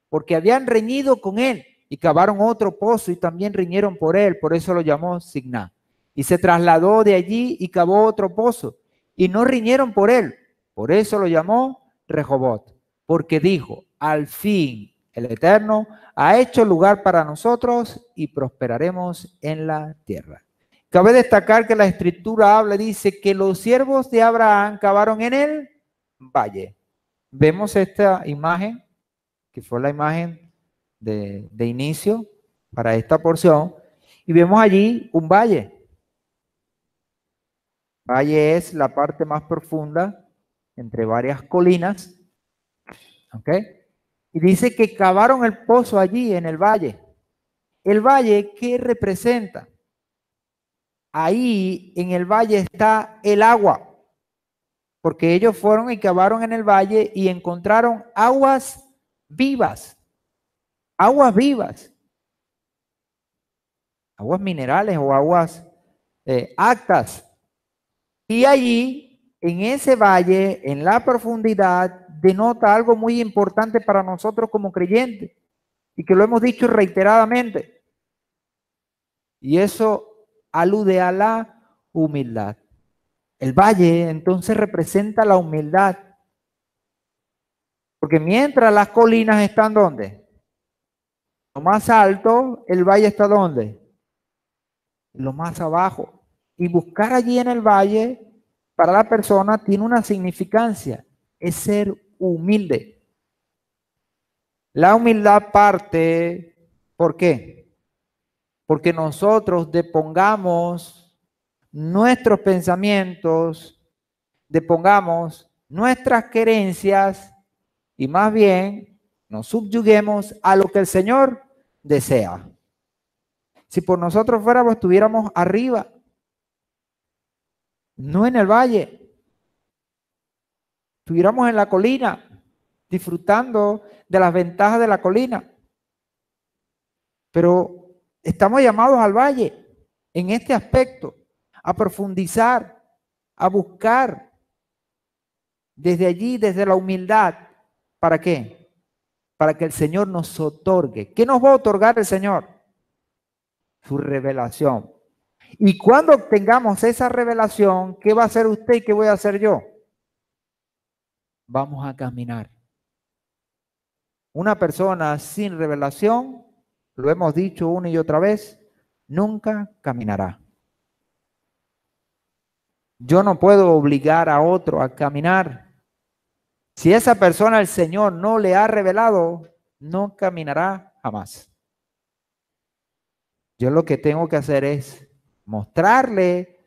porque habían reñido con él y cavaron otro pozo y también riñeron por él, por eso lo llamó Signá. Y se trasladó de allí y cavó otro pozo y no riñeron por él, por eso lo llamó Rehobot, porque dijo, al fin el Eterno ha hecho lugar para nosotros y prosperaremos en la tierra. Cabe destacar que la escritura habla, dice que los siervos de Abraham cavaron en el valle. Vemos esta imagen, que fue la imagen de inicio para esta porción, y vemos allí un valle. Valle es la parte más profunda entre varias colinas, ¿ok? Y dice que cavaron el pozo allí en el valle. ¿El valle qué representa? Ahí en el valle está el agua, porque ellos fueron y cavaron en el valle y encontraron aguas vivas, aguas vivas, aguas minerales o aguas actas. Y allí, en ese valle, en la profundidad, denota algo muy importante para nosotros como creyentes y que lo hemos dicho reiteradamente. Y eso alude a la humildad. El valle entonces representa la humildad. Porque mientras las colinas están ¿dónde? Lo más alto, el valle está ¿dónde? Lo más abajo. Y buscar allí en el valle para la persona tiene una significancia, es ser humilde. La humildad parte, ¿por qué? Porque nosotros depongamos nuestros pensamientos, depongamos nuestras querencias y más bien nos subyuguemos a lo que el Señor desea. Si por nosotros fuéramos, estuviéramos arriba, no en el valle, estuviéramos en la colina, disfrutando de las ventajas de la colina. Pero estamos llamados al valle en este aspecto, a profundizar, a buscar desde allí, desde la humildad. ¿Para qué? Para que el Señor nos otorgue. ¿Qué nos va a otorgar el Señor? Su revelación. Y cuando obtengamos esa revelación, ¿qué va a hacer usted y qué voy a hacer yo? Vamos a caminar. Una persona sin revelación, lo hemos dicho una y otra vez, nunca caminará. Yo no puedo obligar a otro a caminar. Si esa persona el Señor no le ha revelado, no caminará jamás. Yo lo que tengo que hacer es mostrarle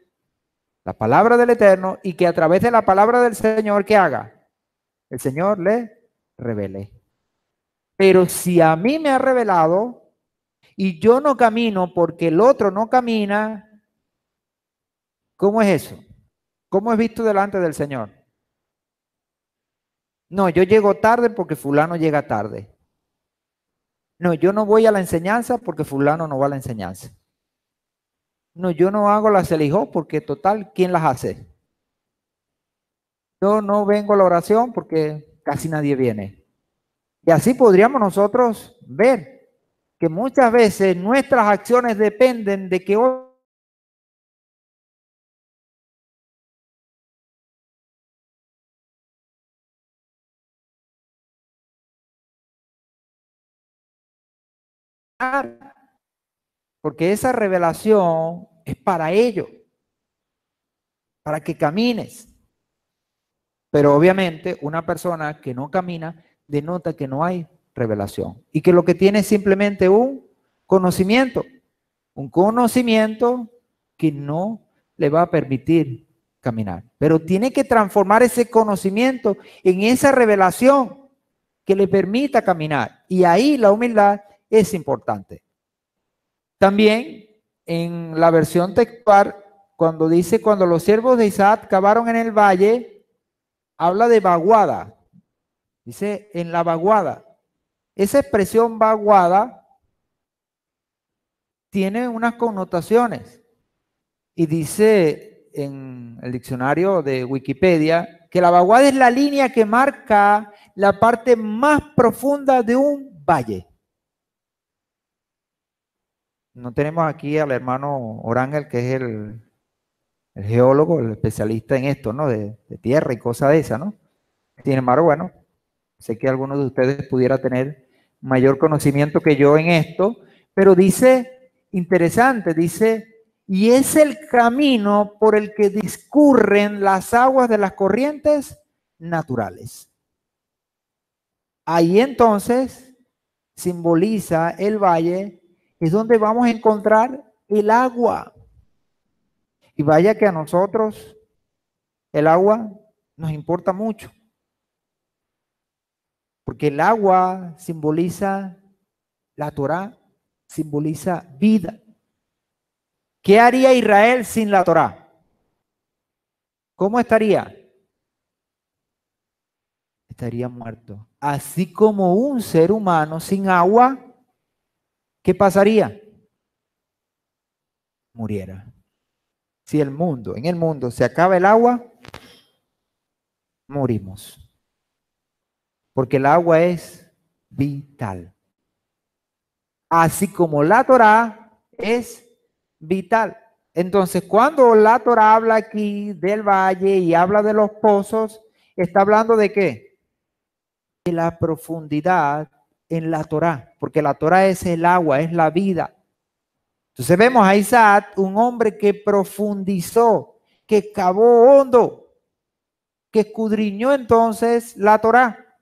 la palabra del Eterno y que a través de la palabra del Señor, ¿qué haga? El Señor le revele. Pero si a mí me ha revelado y yo no camino porque el otro no camina, ¿cómo es eso? ¿Cómo es visto delante del Señor? No, yo llego tarde porque fulano llega tarde. No, yo no voy a la enseñanza porque fulano no va a la enseñanza. No, yo no hago las elijó porque total, ¿quién las hace? Yo no vengo a la oración porque casi nadie viene. Y así podríamos nosotros ver que muchas veces nuestras acciones dependen de que otros porque esa revelación es para ellos, para que camines. Pero obviamente una persona que no camina denota que no hay revelación y que lo que tiene es simplemente un conocimiento que no le va a permitir caminar. Pero tiene que transformar ese conocimiento en esa revelación que le permita caminar. Y ahí la humildad es importante. También en la versión textual, cuando dice, cuando los siervos de Isaac cavaron en el valle, habla de vaguada. Dice, en la vaguada. Esa expresión vaguada tiene unas connotaciones. Y dice en el diccionario de Wikipedia que la vaguada es la línea que marca la parte más profunda de un valle. No tenemos aquí al hermano Orangel, que es el geólogo, el especialista en esto, ¿no? De tierra y cosas de esas, ¿no? Sin embargo, bueno, sé que algunos de ustedes pudiera tener mayor conocimiento que yo en esto, pero dice, interesante, dice, y es el camino por el que discurren las aguas de las corrientes naturales. Ahí entonces simboliza el valle, es donde vamos a encontrar el agua. Y vaya que a nosotros el agua nos importa mucho, porque el agua simboliza la Torá, simboliza vida. ¿Qué haría Israel sin la Torá? ¿Cómo estaría? Estaría muerto. Así como un ser humano sin agua, ¿qué pasaría? Muriera. Si en el mundo se acaba el agua, morimos. Porque el agua es vital. Así como la Torá es vital. Entonces, cuando la Torá habla aquí del valle y habla de los pozos, está hablando de qué? De la profundidad en la Torá, porque la Torá es el agua, es la vida. Entonces vemos a Isaac, un hombre que profundizó, que cavó hondo, que escudriñó entonces la Torá.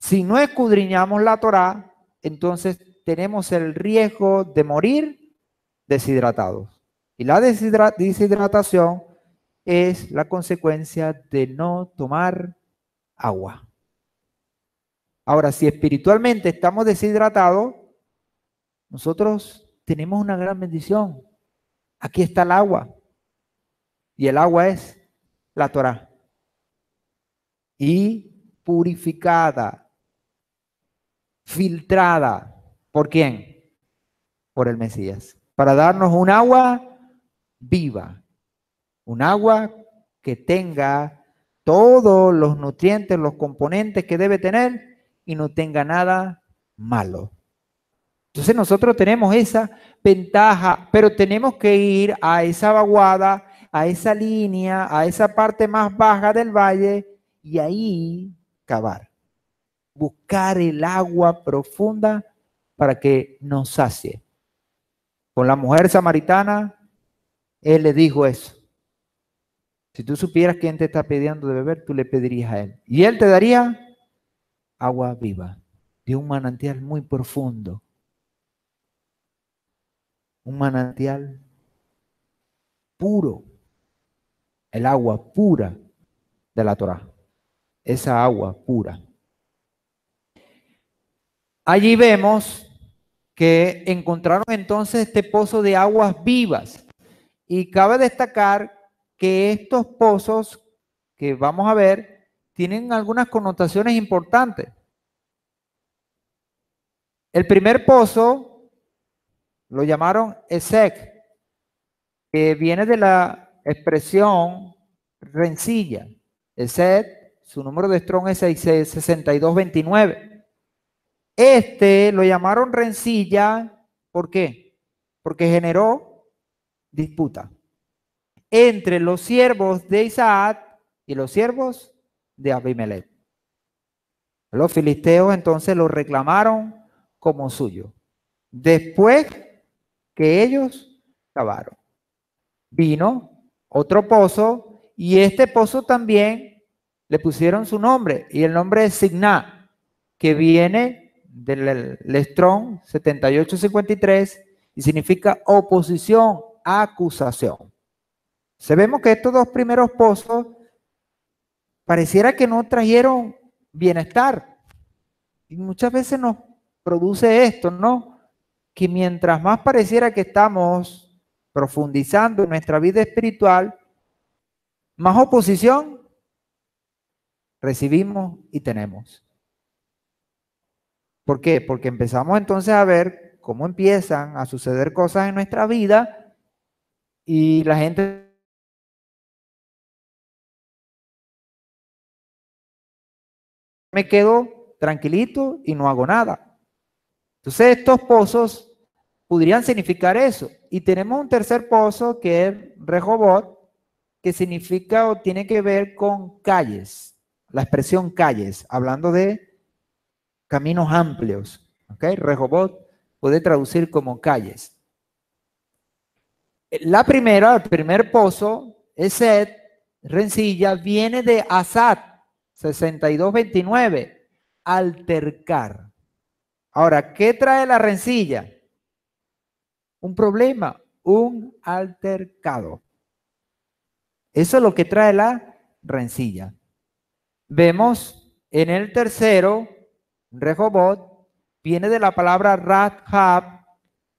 Si no escudriñamos la Torá, entonces tenemos el riesgo de morir deshidratados. Y la deshidratación es la consecuencia de no tomar agua. Ahora, si espiritualmente estamos deshidratados, nosotros tenemos una gran bendición. Aquí está el agua. Y el agua es la Torá. Y purificada, filtrada. ¿Por quién? Por el Mesías. Para darnos un agua viva. Un agua que tenga todos los nutrientes, los componentes que debe tener y no tenga nada malo. Entonces nosotros tenemos esa ventaja, pero tenemos que ir a esa vaguada, a esa línea, a esa parte más baja del valle y ahí cavar. Buscar el agua profunda para que nos sacie. Con la mujer samaritana, él le dijo eso. Si tú supieras quién te está pidiendo de beber, tú le pedirías a él. Y él te daría agua viva, de un manantial muy profundo. Un manantial puro. El agua pura de la Torá. Esa agua pura. Allí vemos que encontraron entonces este pozo de aguas vivas. Y cabe destacar que estos pozos que vamos a ver tienen algunas connotaciones importantes. El primer pozo lo llamaron Esek, que viene de la expresión rencilla. Esek, su número de Strong es 6229. Este lo llamaron rencilla, ¿por qué? Porque generó disputa entre los siervos de Isaac y los siervos de Abimelech. Los filisteos entonces lo reclamaron como suyo, después que ellos cavaron. Vino otro pozo y este pozo también le pusieron su nombre, y el nombre es Signá, que viene del Strong 7853 y significa oposición, acusación. Sabemos que estos dos primeros pozos pareciera que no trajeron bienestar. Y muchas veces nos produce esto, ¿no? Que mientras más pareciera que estamos profundizando en nuestra vida espiritual, más oposición recibimos y tenemos. ¿Por qué? Porque empezamos entonces a ver cómo empiezan a suceder cosas en nuestra vida y la gente me quedo tranquilito y no hago nada. Entonces estos pozos podrían significar eso. Y tenemos un tercer pozo que es Rehobot, que significa o tiene que ver con calles. La expresión calles, hablando de caminos amplios. ¿Ok? Rehobot puede traducir como calles. La primera, el primer pozo, Esed, rencilla, viene de Asad, 6229, altercar. Ahora, ¿qué trae la rencilla? Un problema, un altercado. Eso es lo que trae la rencilla. Vemos en el tercero, Rehobot, viene de la palabra Rahab.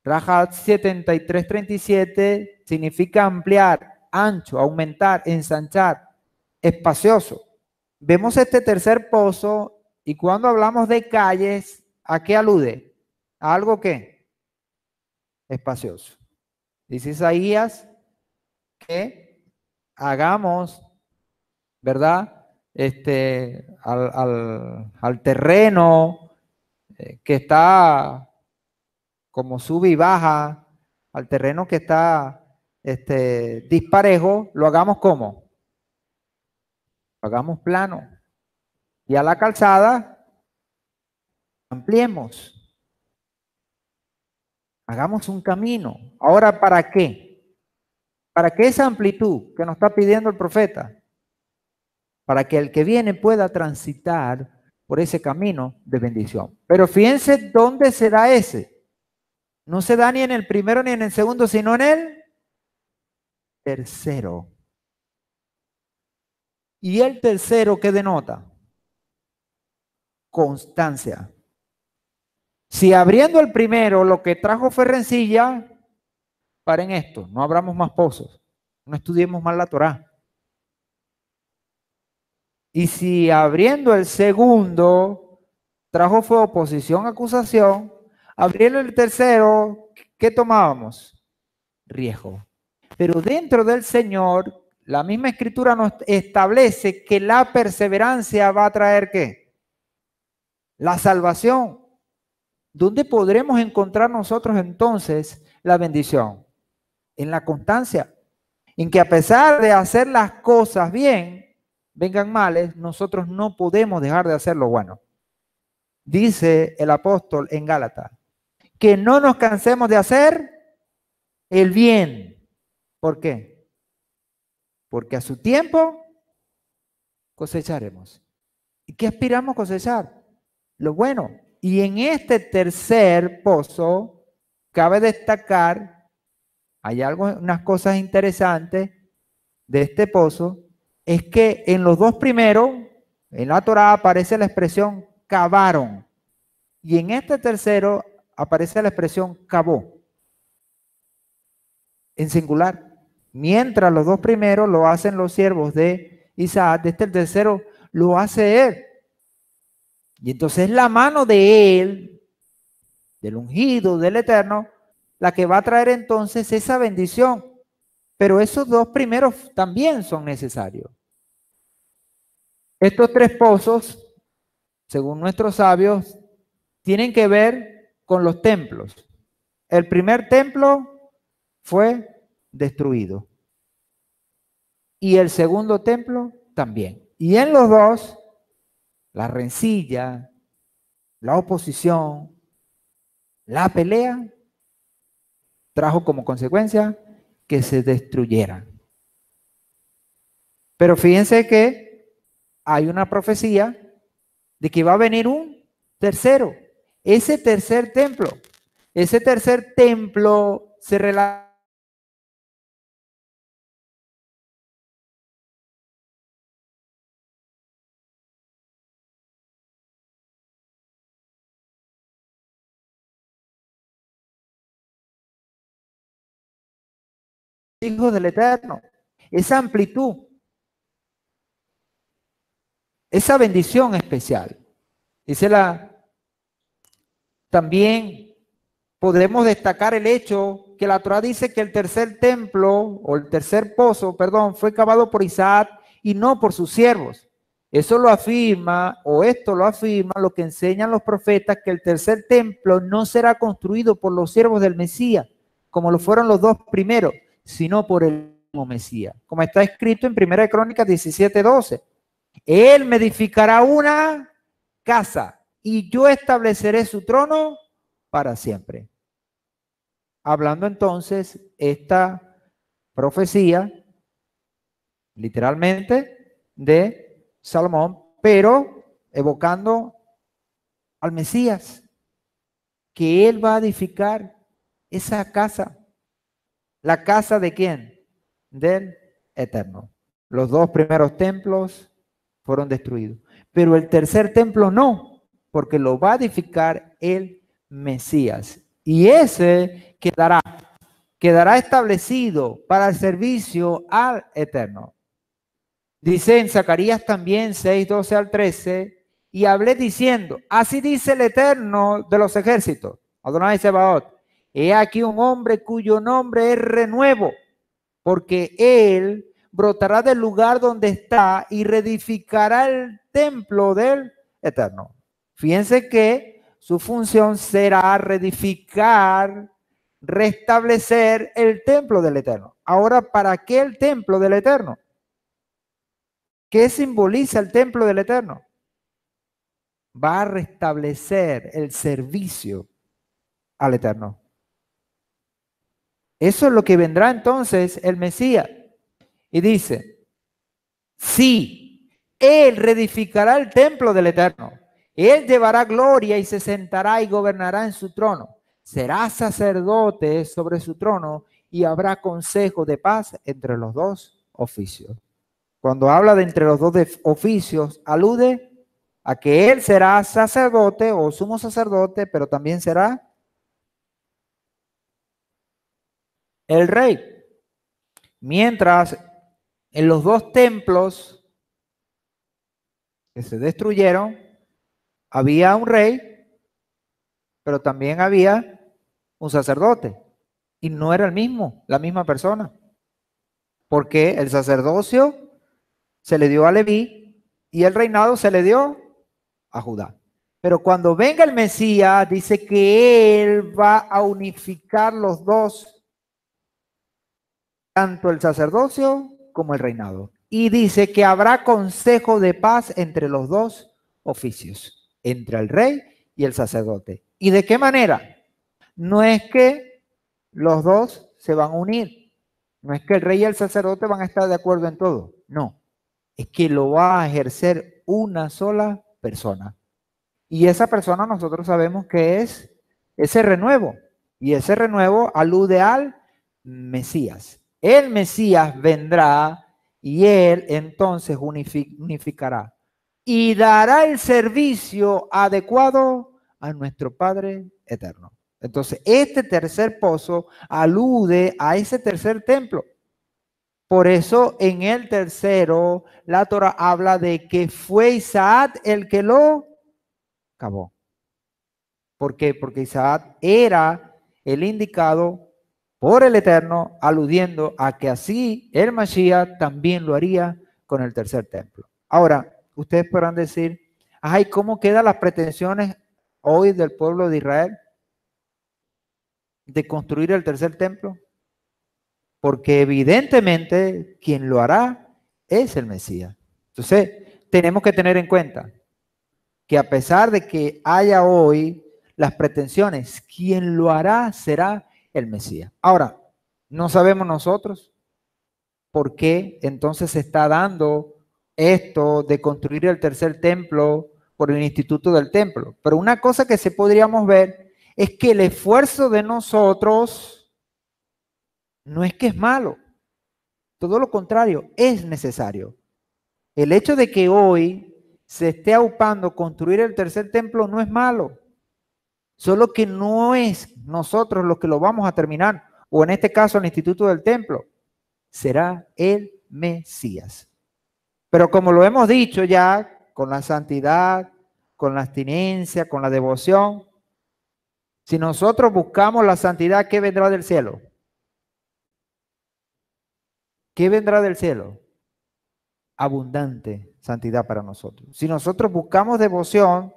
Rahab 7337 significa ampliar, ancho, aumentar, ensanchar, espacioso. Vemos este tercer pozo y cuando hablamos de calles, ¿a qué alude? ¿A algo qué? Espacioso. Dice Isaías que hagamos, ¿verdad? Al terreno que está como sube y baja, al terreno que está disparejo, lo hagamos como, lo hagamos plano. Y a la calzada, ampliemos. Hagamos un camino. Ahora, ¿para qué? ¿Para qué esa amplitud que nos está pidiendo el profeta? Para que el que viene pueda transitar por ese camino de bendición. Pero fíjense dónde se da ese. No se da ni en el primero ni en el segundo, sino en el tercero. ¿Y el tercero qué denota? Constancia. Si abriendo el primero lo que trajo fue rencilla, paren esto, no abramos más pozos, no estudiemos más la Torá. Y si abriendo el segundo trajo fue oposición, acusación, abriendo el tercero, ¿qué tomábamos? Riesgo. Pero dentro del Señor, la misma Escritura nos establece que la perseverancia va a traer ¿qué? La salvación. ¿Dónde podremos encontrar nosotros entonces la bendición? En la constancia. En que a pesar de hacer las cosas bien, vengan males, nosotros no podemos dejar de hacer lo bueno. Dice el apóstol en Gálatas, que no nos cansemos de hacer el bien. ¿Por qué? Porque a su tiempo cosecharemos. ¿Y qué aspiramos a cosechar? Lo bueno. Y en este tercer pozo, cabe destacar, hay unas cosas interesantes de este pozo, es que en los dos primeros, en la Torá aparece la expresión cavaron. Y en este tercero aparece la expresión cavó, en singular. Mientras los dos primeros lo hacen los siervos de Isaac, de el tercero lo hace él. Y entonces la mano de él, del ungido, del eterno, la que va a traer entonces esa bendición. Pero esos dos primeros también son necesarios. Estos tres pozos, según nuestros sabios, tienen que ver con los templos. El primer templo fue destruido. Y el segundo templo también. Y en los dos, la rencilla, la oposición, la pelea, trajo como consecuencia que se destruyeran. Pero fíjense que hay una profecía de que va a venir un tercero. Ese tercer templo se relaciona hijos del Eterno. Esa amplitud, esa bendición especial. También podemos destacar el hecho que la Torah dice que el tercer templo, o el tercer pozo, perdón, fue cavado por Isaac y no por sus siervos. Eso lo afirma, o esto lo afirma, lo que enseñan los profetas, que el tercer templo no será construido por los siervos del Mesías, como lo fueron los dos primeros, sino por el mismo Mesías. Como está escrito en 1 Crónicas 17:12. Él me edificará una casa y yo estableceré su trono para siempre. Hablando entonces esta profecía, literalmente, de Salomón, pero evocando al Mesías, que él va a edificar esa casa. ¿La casa de quién? Del Eterno. Los dos primeros templos fueron destruidos, pero el tercer templo no, porque lo va a edificar el Mesías. Y ese quedará establecido para el servicio al Eterno. Dice en Zacarías también 6:12 al 13, y hablé diciendo, así dice el Eterno de los ejércitos, Adonai Sebaot, he aquí un hombre cuyo nombre es renuevo, porque él brotará del lugar donde está y reedificará el templo del Eterno. Fíjense que su función será reedificar, restablecer el templo del Eterno. Ahora, ¿para qué el templo del Eterno? ¿Qué simboliza el templo del Eterno? Va a restablecer el servicio al Eterno. Eso es lo que vendrá entonces el Mesías. Y dice, sí, Él reedificará el templo del Eterno. Él llevará gloria y se sentará y gobernará en su trono. Será sacerdote sobre su trono y habrá consejo de paz entre los dos oficios. Cuando habla de entre los dos oficios, alude a que él será sacerdote o sumo sacerdote, pero también será el rey. Mientras en los dos templos que se destruyeron, había un rey, pero también había un sacerdote. Y no era el mismo, la misma persona. Porque el sacerdocio se le dio a Leví y el reinado se le dio a Judá. Pero cuando venga el Mesías, dice que él va a unificar los dos, tanto el sacerdocio como el reinado. Y dice que habrá consejo de paz entre los dos oficios, entre el rey y el sacerdote. ¿Y de qué manera? No es que los dos se van a unir, no es que el rey y el sacerdote van a estar de acuerdo en todo, no, es que lo va a ejercer una sola persona. Y esa persona nosotros sabemos que es ese renuevo, y ese renuevo alude al Mesías. El Mesías vendrá y él entonces unificará y dará el servicio adecuado a nuestro Padre eterno. Entonces, este tercer pozo alude a ese tercer templo. Por eso en el tercero, la Torah habla de que fue Isaac el que lo cavó. ¿Por qué? Porque Isaac era el indicado por el Eterno, aludiendo a que así el Mashiach también lo haría con el tercer templo. Ahora, ustedes podrán decir, ay, ¿cómo quedan las pretensiones hoy del pueblo de Israel de construir el tercer templo? Porque evidentemente quien lo hará es el Mesías. Entonces, tenemos que tener en cuenta que a pesar de que haya hoy las pretensiones, quien lo hará será el Mesías. Ahora, no sabemos nosotros por qué entonces se está dando esto de construir el tercer templo por el Instituto del Templo. Pero una cosa que sí podríamos ver es que el esfuerzo de nosotros no es que es malo. Todo lo contrario, es necesario. El hecho de que hoy se esté aupando construir el tercer templo no es malo, solo que no es nosotros los que lo vamos a terminar, o en este caso el Instituto del Templo, será el Mesías. Pero como lo hemos dicho ya, con la santidad, con la abstinencia, con la devoción, si nosotros buscamos la santidad, ¿qué vendrá del cielo? ¿Qué vendrá del cielo? Abundante santidad para nosotros. Si nosotros buscamos devoción,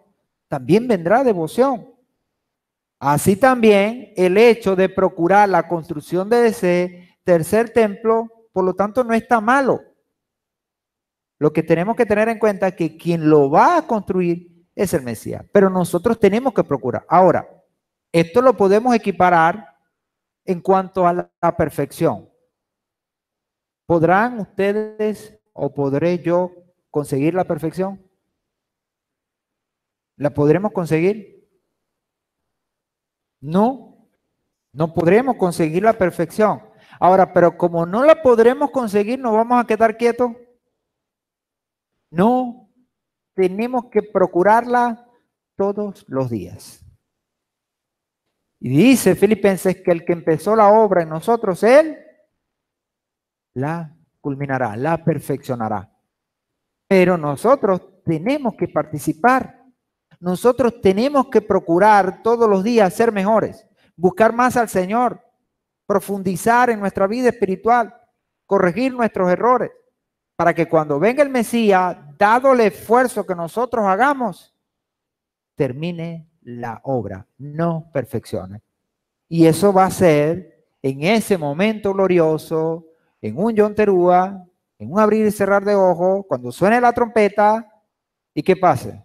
también vendrá devoción. Así también el hecho de procurar la construcción de ese tercer templo, por lo tanto, no está malo. Lo que tenemos que tener en cuenta es que quien lo va a construir es el Mesías, pero nosotros tenemos que procurar. Ahora, esto lo podemos equiparar en cuanto a la perfección. ¿Podrán ustedes o podré yo conseguir la perfección? ¿La podremos conseguir? No, no podremos conseguir la perfección. Ahora, pero como no la podremos conseguir, ¿nos vamos a quedar quietos? No, tenemos que procurarla todos los días. Y dice Filipenses que el que empezó la obra en nosotros, él la culminará, la perfeccionará. Pero nosotros tenemos que participar. Nosotros tenemos que procurar todos los días ser mejores, buscar más al Señor, profundizar en nuestra vida espiritual, corregir nuestros errores, para que cuando venga el Mesías, dado el esfuerzo que nosotros hagamos, termine la obra, no perfeccione. Y eso va a ser en ese momento glorioso, en un Yom Teruah, en un abrir y cerrar de ojos, cuando suene la trompeta, ¿y qué pase?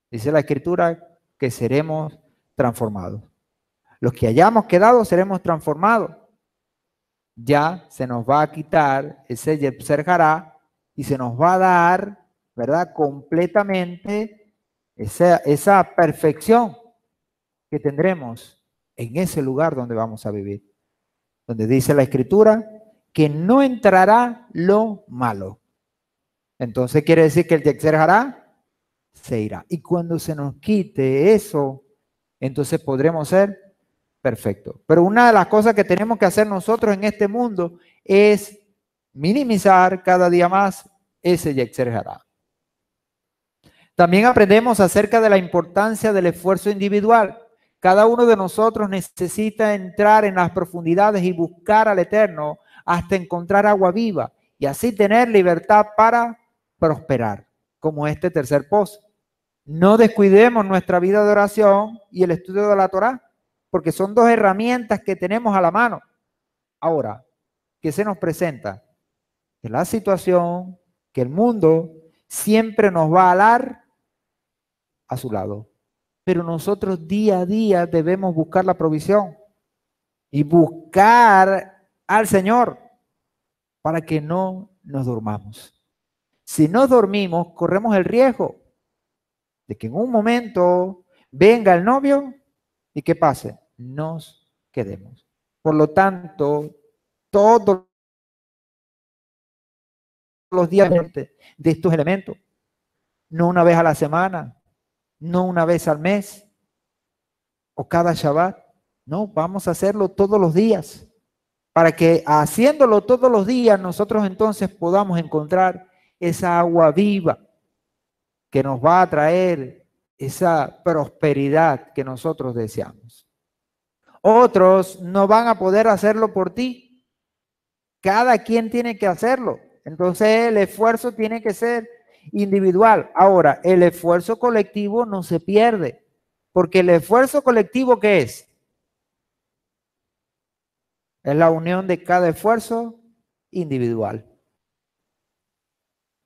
Dice la Escritura que seremos transformados. Los que hayamos quedado seremos transformados. Ya se nos va a quitar ese Yetzer Hará y se nos va a dar, ¿verdad? Completamente esa perfección que tendremos en ese lugar donde vamos a vivir. Donde dice la Escritura que no entrará lo malo. Entonces quiere decir que el Yetzer Hará se irá. Y cuando se nos quite eso, entonces podremos ser perfectos. Pero una de las cosas que tenemos que hacer nosotros en este mundo es minimizar cada día más ese Yetzer Hará. También aprendemos acerca de la importancia del esfuerzo individual. Cada uno de nosotros necesita entrar en las profundidades y buscar al Eterno hasta encontrar agua viva y así tener libertad para prosperar, como este tercer pozo. No descuidemos nuestra vida de oración y el estudio de la Torá, porque son dos herramientas que tenemos a la mano. Ahora, ¿qué se nos presenta? Que la situación, que el mundo siempre nos va a alar a su lado. Pero nosotros día a día debemos buscar la provisión y buscar al Señor para que no nos durmamos. Si no dormimos, corremos el riesgo de que en un momento venga el novio y ¿qué pase? Nos quedemos. Por lo tanto, todos los días de estos elementos, no una vez a la semana, no una vez al mes o cada Shabbat, No, vamos a hacerlo todos los días, para que haciéndolo todos los días nosotros entonces podamos encontrar esa agua viva que nos va a traer esa prosperidad que nosotros deseamos. Otros no van a poder hacerlo por ti. Cada quien tiene que hacerlo. Entonces el esfuerzo tiene que ser individual. Ahora, el esfuerzo colectivo no se pierde, porque el esfuerzo colectivo, ¿qué es? Es la unión de cada esfuerzo individual.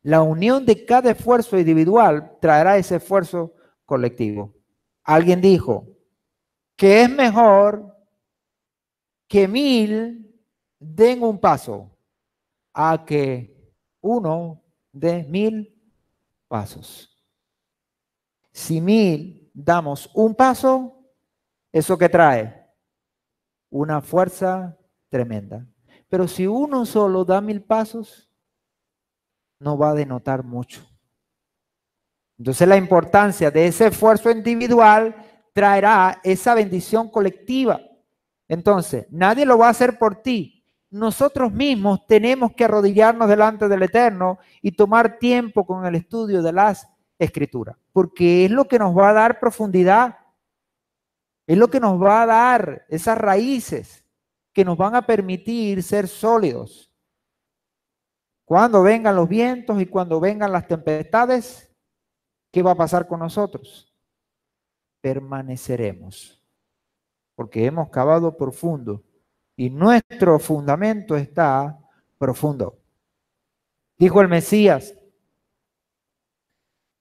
La unión de cada esfuerzo individual traerá ese esfuerzo colectivo. Alguien dijo que es mejor que 1000 den un paso a que uno dé 1000 pasos. Si 1000 damos un paso, ¿eso qué trae? Una fuerza tremenda. Pero si uno solo da 1000 pasos, no va a denotar mucho. Entonces la importancia de ese esfuerzo individual traerá esa bendición colectiva. Entonces, nadie lo va a hacer por ti. Nosotros mismos tenemos que arrodillarnos delante del Eterno y tomar tiempo con el estudio de las Escrituras, porque es lo que nos va a dar profundidad, es lo que nos va a dar esas raíces que nos van a permitir ser sólidos. Cuando vengan los vientos y cuando vengan las tempestades, ¿qué va a pasar con nosotros? Permaneceremos, porque hemos cavado profundo y nuestro fundamento está profundo. Dijo el Mesías,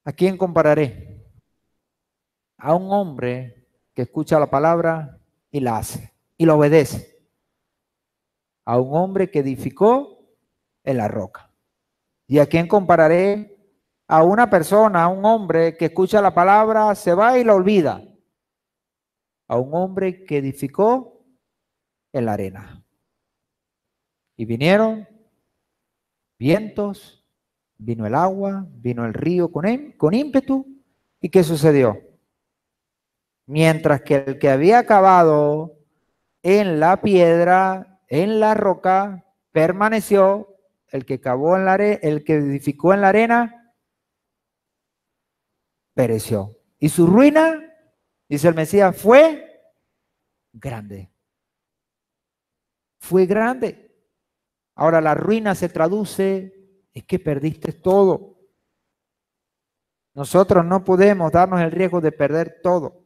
¿a quién compararé? A un hombre que escucha la palabra y la hace y la obedece. A un hombre que edificó en la roca. ¿Y a quién compararé? A una persona, a un hombre que escucha la palabra, se va y la olvida. A un hombre que edificó en la arena. Y vinieron vientos, vino el agua, vino el río con ímpetu. ¿Y qué sucedió? Mientras que el que había cavado en la piedra, en la roca, permaneció, el que cavó en la arena, el que edificó en la arena, pereció. Y su ruina, dice el Mesías, fue grande. Fue grande. Ahora la ruina se traduce, es que perdiste todo. Nosotros no podemos darnos el riesgo de perder todo.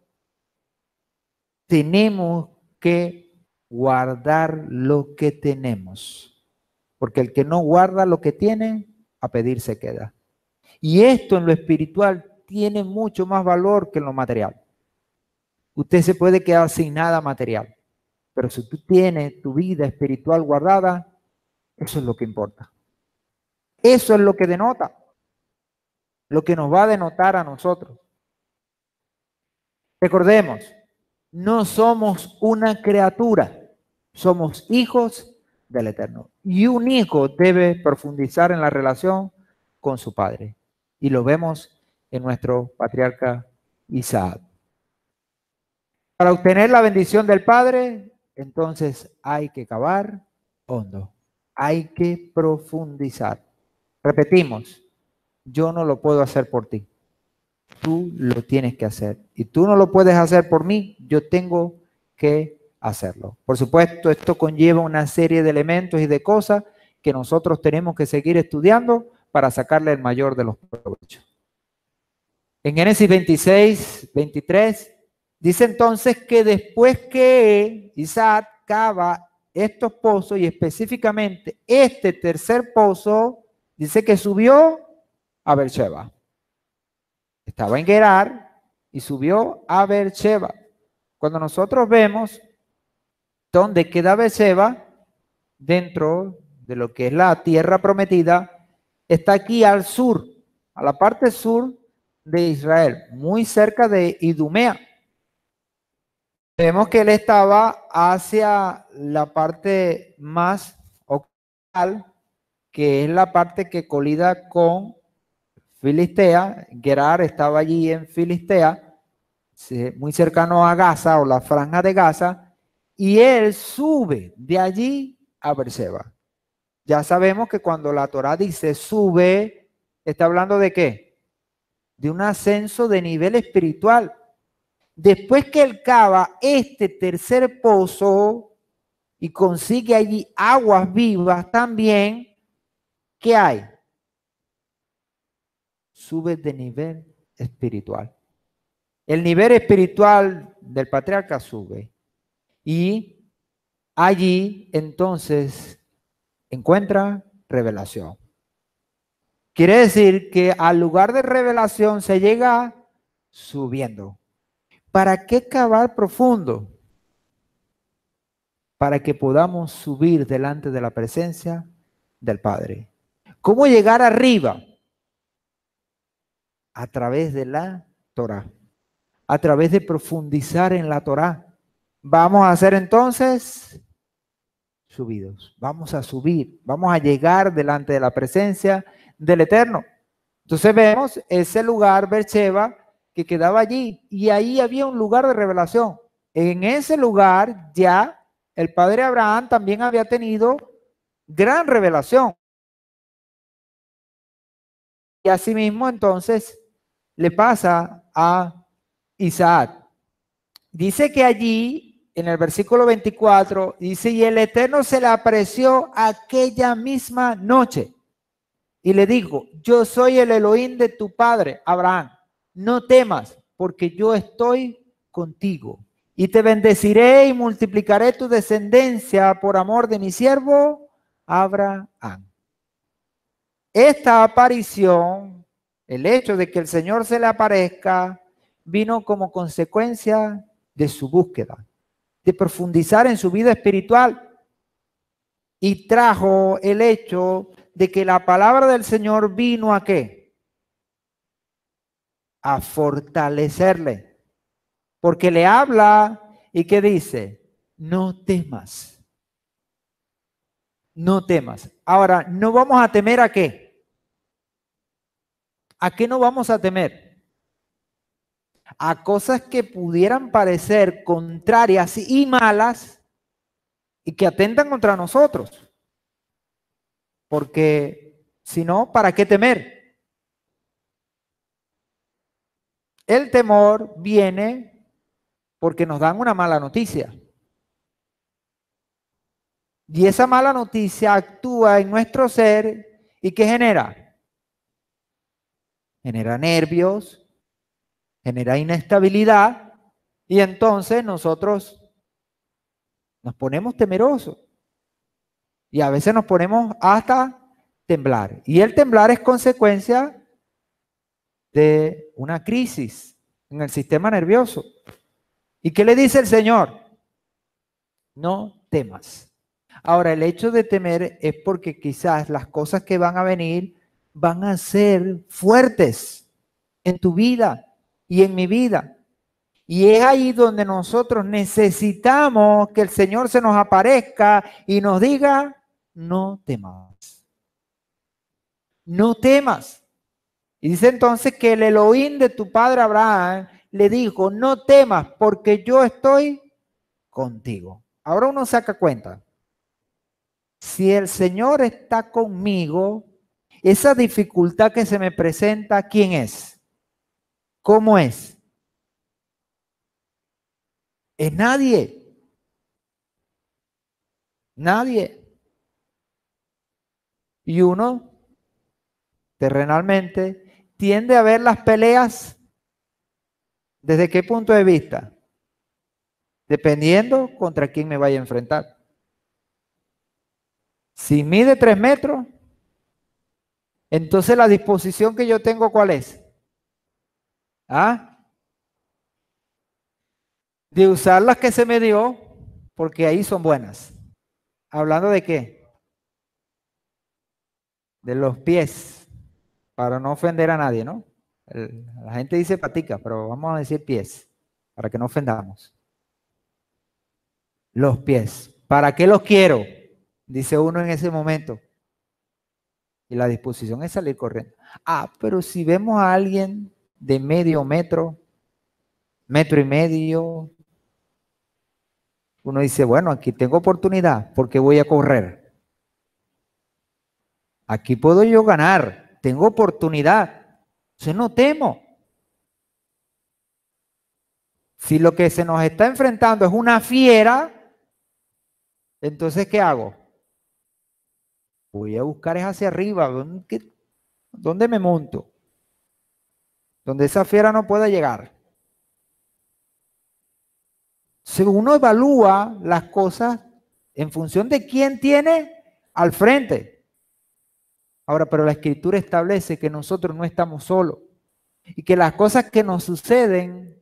Tenemos que guardar lo que tenemos. Porque el que no guarda lo que tiene, a pedir se queda. Y esto en lo espiritual tiene mucho más valor que en lo material. Usted se puede quedar sin nada material. Pero si tú tienes tu vida espiritual guardada, eso es lo que importa. Eso es lo que denota. Lo que nos va a denotar a nosotros. Recordemos, no somos una criatura, somos hijos del Eterno. Y un hijo debe profundizar en la relación con su padre. Y lo vemos en nuestro patriarca Isaac. Para obtener la bendición del Padre, entonces hay que cavar hondo, hay que profundizar. Repetimos, yo no lo puedo hacer por ti. Tú lo tienes que hacer. Y tú no lo puedes hacer por mí, yo tengo que hacerlo. Por supuesto, esto conlleva una serie de elementos y de cosas que nosotros tenemos que seguir estudiando para sacarle el mayor de los provechos. En Génesis 26, 23, dice entonces que después que Isaac cava estos pozos y específicamente este tercer pozo, dice que subió a Beersheba. Estaba en Gerar y subió a Beersheba. Cuando nosotros vemos dónde queda Beersheba, dentro de lo que es la tierra prometida, está aquí al sur, a la parte sur de Israel, muy cerca de Idumea. Vemos que él estaba hacia la parte más occidental, que es la parte que colida con Filistea. Gerar estaba allí en Filistea, muy cercano a Gaza o la franja de Gaza, y él sube de allí a Beerseba. Ya sabemos que cuando la Torá dice sube, está hablando de ¿qué? De un ascenso de nivel espiritual. Después que él cava este tercer pozo y consigue allí aguas vivas también, ¿qué hay? Sube de nivel espiritual. El nivel espiritual del patriarca sube. Y allí entonces encuentra revelación. Quiere decir que al lugar de revelación se llega subiendo. ¿Para qué cavar profundo? Para que podamos subir delante de la presencia del Padre. ¿Cómo llegar arriba? A través de la Torá. A través de profundizar en la Torá. Vamos a hacer entonces subidos. Vamos a subir. Vamos a llegar delante de la presencia del Eterno. Entonces vemos ese lugar, Beerseba, que quedaba allí. Y ahí había un lugar de revelación. En ese lugar ya el padre Abraham también había tenido gran revelación. Y asimismo entonces le pasa a Isaac. Dice que allí, en el versículo 24, dice, y el Eterno se le apareció aquella misma noche. Y le dijo, yo soy el Elohim de tu padre, Abraham. No temas, porque yo estoy contigo. Y te bendeciré y multiplicaré tu descendencia por amor de mi siervo, Abraham. Esta aparición, el hecho de que el Señor se le aparezca, vino como consecuencia de su búsqueda, de profundizar en su vida espiritual. Y trajo el hecho de que la palabra del Señor vino ¿a qué? A fortalecerle. Porque le habla y ¿qué dice? No temas. No temas. Ahora, no vamos a temer ¿a qué? ¿A qué no vamos a temer? A cosas que pudieran parecer contrarias y malas y que atentan contra nosotros. Porque si no, ¿para qué temer? El temor viene porque nos dan una mala noticia. Y esa mala noticia actúa en nuestro ser y ¿qué genera? Genera nervios, genera inestabilidad y entonces nosotros nos ponemos temerosos y a veces nos ponemos hasta temblar. Y el temblar es consecuencia de una crisis en el sistema nervioso. ¿Y qué le dice el Señor? No temas. Ahora, el hecho de temer es porque quizás las cosas que van a venir van a ser fuertes en tu vida y en mi vida. Y es ahí donde nosotros necesitamos que el Señor se nos aparezca y nos diga, no temas. No temas. Y dice entonces que el Elohim de tu padre Abraham le dijo, no temas porque yo estoy contigo. Ahora uno saca cuenta. Si el Señor está conmigo, esa dificultad que se me presenta, ¿quién es? ¿Cómo es? Es nadie. Nadie. Y uno, terrenalmente, tiende a ver las peleas ¿desde qué punto de vista? Dependiendo contra quién me vaya a enfrentar. Si mide 3 metros, entonces la disposición que yo tengo, ¿cuál es? ¿Ah? De usar las que se me dio, porque ahí son buenas. ¿Hablando de qué? De los pies, para no ofender a nadie, ¿no? La gente dice patica, pero vamos a decir pies, para que no ofendamos. Los pies. ¿Para qué los quiero? Dice uno en ese momento. Y la disposición es salir corriendo. Ah, pero si vemos a alguien de medio metro, metro y medio, Uno dice, bueno, aquí tengo oportunidad, ¿por qué voy a correr? Aquí puedo yo ganar, tengo oportunidad. Yo no temo. Si lo que se nos está enfrentando es una fiera, entonces ¿qué hago? Voy a buscar es hacia arriba. ¿Dónde me monto? Donde esa fiera no pueda llegar. Si uno evalúa las cosas en función de quién tiene al frente. Ahora, pero la escritura establece que nosotros no estamos solos y que las cosas que nos suceden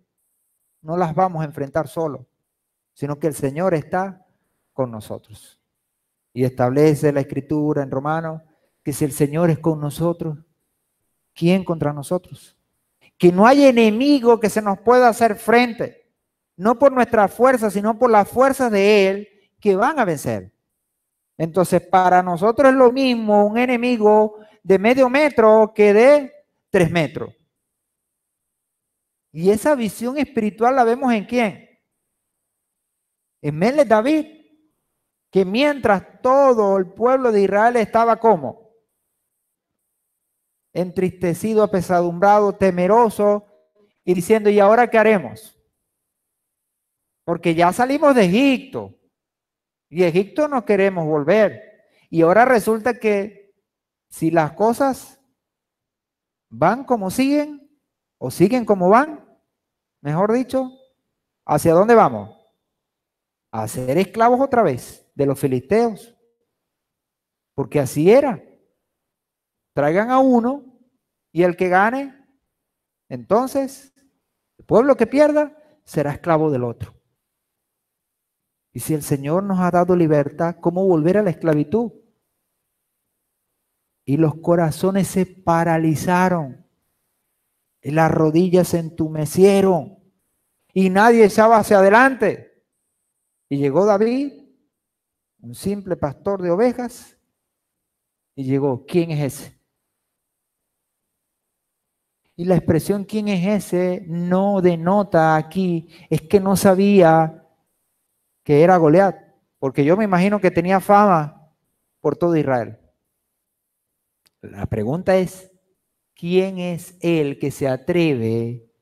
no las vamos a enfrentar solos, sino que el Señor está con nosotros. Y establece la escritura en Romanos que si el Señor es con nosotros, ¿quién contra nosotros? Que no hay enemigo que se nos pueda hacer frente, no por nuestra fuerza, sino por las fuerzas de Él que van a vencer. Entonces, para nosotros es lo mismo un enemigo de medio metro que de 3 metros. Y esa visión espiritual la vemos en quién? En Melech David, que mientras todo el pueblo de Israel estaba como entristecido, apesadumbrado, temeroso y diciendo, ¿y ahora qué haremos? Porque ya salimos de Egipto y Egipto no queremos volver. Y ahora resulta que si las cosas van como siguen o siguen como van, mejor dicho, ¿hacia dónde vamos? A ser esclavos otra vez de los filisteos. Porque así era. Traigan a uno y el que gane, entonces, el pueblo que pierda será esclavo del otro. Y si el Señor nos ha dado libertad, ¿cómo volver a la esclavitud? Y los corazones se paralizaron, y las rodillas se entumecieron, y nadie echaba hacia adelante. Y llegó David, un simple pastor de ovejas, y llegó, ¿quién es ese? Y la expresión ¿quién es ese? No denota aquí, es que no sabía que era Goliat, porque yo me imagino que tenía fama por todo Israel. La pregunta es, ¿quién es el que se atreve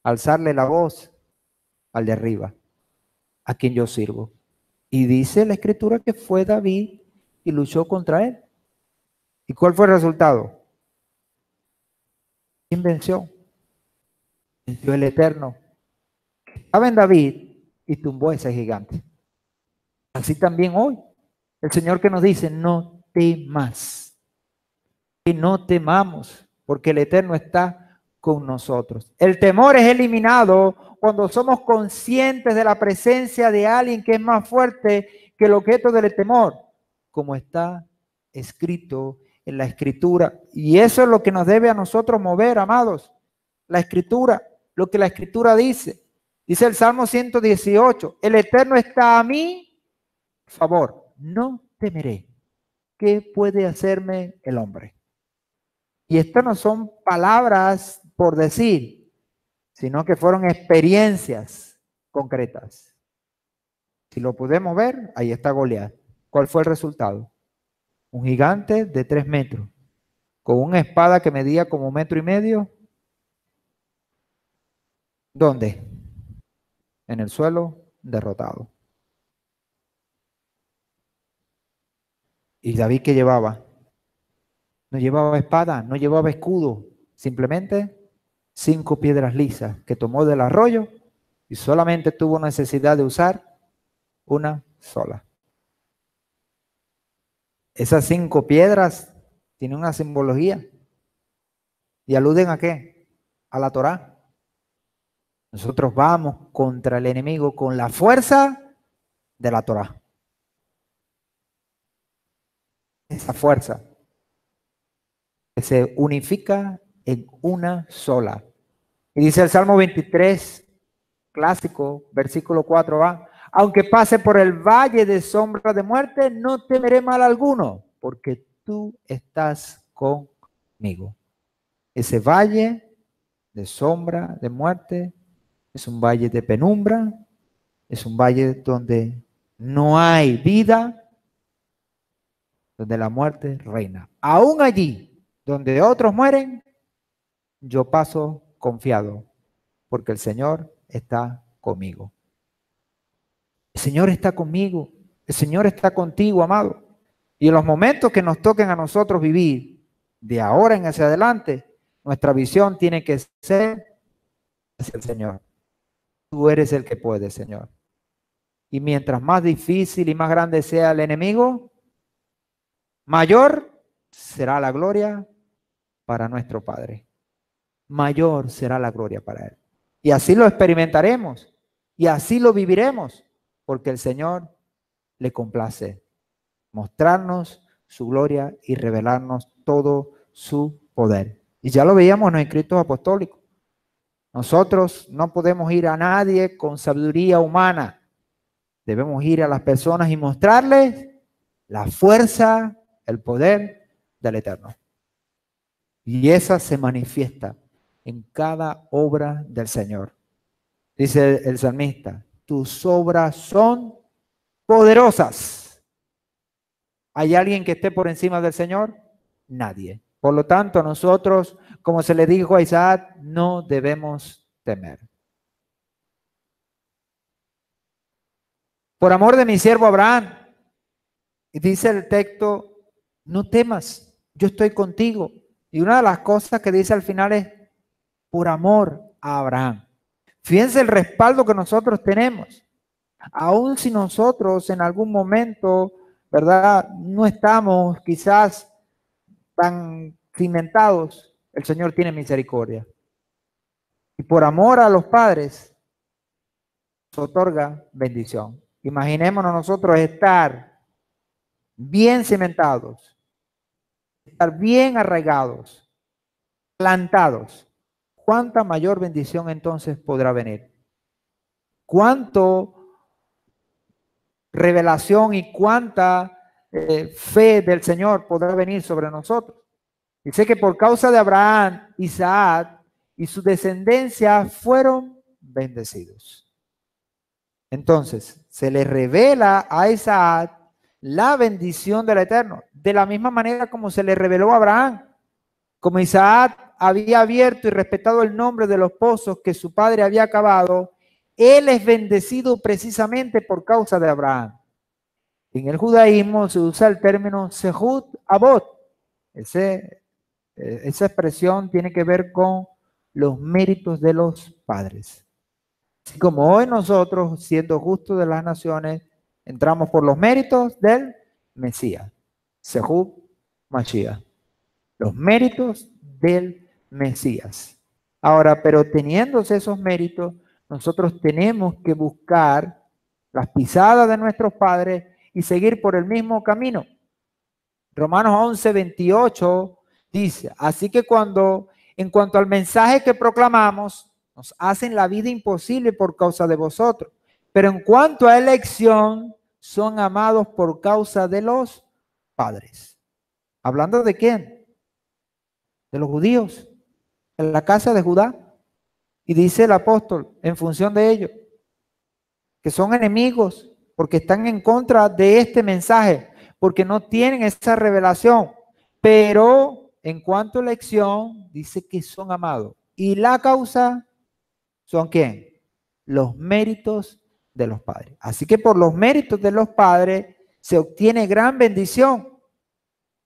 a alzarle la voz al de arriba, a quien yo sirvo? Y dice la escritura que fue David y luchó contra él. ¿Y cuál fue el resultado? ¿Quién venció? Venció el Eterno. Estaba en David y tumbó a ese gigante. Así también hoy, el Señor que nos dice, no temas, que no temamos, porque el Eterno está con nosotros. El temor es eliminado cuando somos conscientes de la presencia de alguien que es más fuerte que el objeto del temor, como está escrito en la Escritura. Y eso es lo que nos debe a nosotros mover, amados. La Escritura, lo que la Escritura dice. Dice el Salmo 118, el Eterno está a mi favor, no temeré. ¿Qué puede hacerme el hombre? Y estas no son palabras por decir, sino que fueron experiencias concretas. Si lo podemos ver, ahí está Goliat. ¿Cuál fue el resultado? Un gigante de 3 metros, con una espada que medía como 1,5 metros. ¿Dónde? En el suelo, derrotado. ¿Y David qué llevaba? No llevaba espada, no llevaba escudo, simplemente 5 piedras lisas que tomó del arroyo y solamente tuvo necesidad de usar una sola. Esas 5 piedras tienen una simbología y aluden a qué? A la Torá. Nosotros vamos contra el enemigo con la fuerza de la Torá. Esa fuerza que se unifica en una sola. Y dice el Salmo 23, clásico, versículo 4a, aunque pase por el valle de sombra de muerte, no temeré mal alguno, porque tú estás conmigo. Ese valle de sombra de muerte es un valle de penumbra, Es un valle donde no hay vida, donde la muerte reina. Aún allí, donde otros mueren, yo paso confiado, porque el Señor está conmigo. El Señor está conmigo. El Señor está contigo, amado. Y en los momentos que nos toquen a nosotros vivir, de ahora en hacia adelante, nuestra visión tiene que ser hacia el Señor. Tú eres el que puede, Señor. Y mientras más difícil y más grande sea el enemigo, mayor será la gloria para nuestro Padre. Mayor será la gloria para Él. Y así lo experimentaremos. Y así lo viviremos. Porque el Señor le complace mostrarnos su gloria y revelarnos todo su poder. Y ya lo veíamos en los escritos apostólicos. Nosotros no podemos ir a nadie con sabiduría humana. Debemos ir a las personas y mostrarles la fuerza, el poder del Eterno. Y esa se manifiesta en cada obra del Señor. Dice el salmista, tus obras son poderosas. ¿Hay alguien que esté por encima del Señor? Nadie. Por lo tanto, nosotros, como se le dijo a Isaac, no debemos temer. Por amor de mi siervo Abraham, y dice el texto, no temas, yo estoy contigo. Y una de las cosas que dice al final es, por amor a Abraham. Fíjense el respaldo que nosotros tenemos. Aun si nosotros en algún momento, ¿verdad? No estamos quizás tan cimentados, el Señor tiene misericordia. Y por amor a los padres, nos otorga bendición. Imaginémonos nosotros estar bien cimentados, estar bien arraigados, plantados. ¿Cuánta mayor bendición entonces podrá venir? ¿Cuánto revelación y cuánta fe del Señor podrá venir sobre nosotros? Dice que por causa de Abraham, Isaac y su descendencia fueron bendecidos. Entonces, se le revela a Isaac la bendición del Eterno, de la misma manera como se le reveló a Abraham. Como Isaac había abierto y respetado el nombre de los pozos que su padre había cavado, él es bendecido precisamente por causa de Abraham. En el judaísmo se usa el término Sehut Avot. Esa expresión tiene que ver con los méritos de los padres. Así como hoy nosotros, siendo justos de las naciones, entramos por los méritos del Mesías, Sehut Mashiach. Los méritos del Mesías. Ahora, pero teniéndose esos méritos, nosotros tenemos que buscar las pisadas de nuestros padres y seguir por el mismo camino. Romanos 11:28 dice, así que en cuanto al mensaje que proclamamos, nos hacen la vida imposible por causa de vosotros, pero en cuanto a elección, son amados por causa de los padres. ¿Hablando de quién? De los judíos, en la casa de Judá. Y dice el apóstol, en función de ellos, que son enemigos porque están en contra de este mensaje, porque no tienen esa revelación. Pero en cuanto a elección, dice que son amados. Y la causa son ¿quién? Los méritos de los padres. Así que por los méritos de los padres se obtiene gran bendición.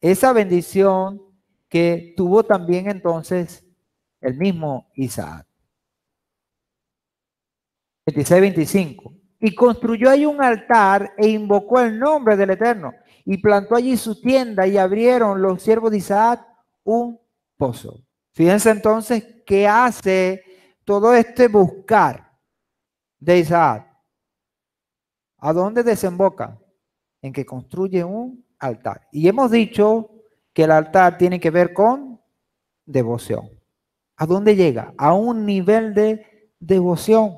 Esa bendición que tuvo también entonces el mismo Isaac. 26-25. Y construyó allí un altar e invocó el nombre del Eterno. Y plantó allí su tienda y abrieron los siervos de Isaac un pozo. Fíjense entonces qué hace todo este buscar de Isaac. ¿A dónde desemboca? En que construye un altar. Y hemos dicho que el altar tiene que ver con devoción. ¿A dónde llega? A un nivel de devoción,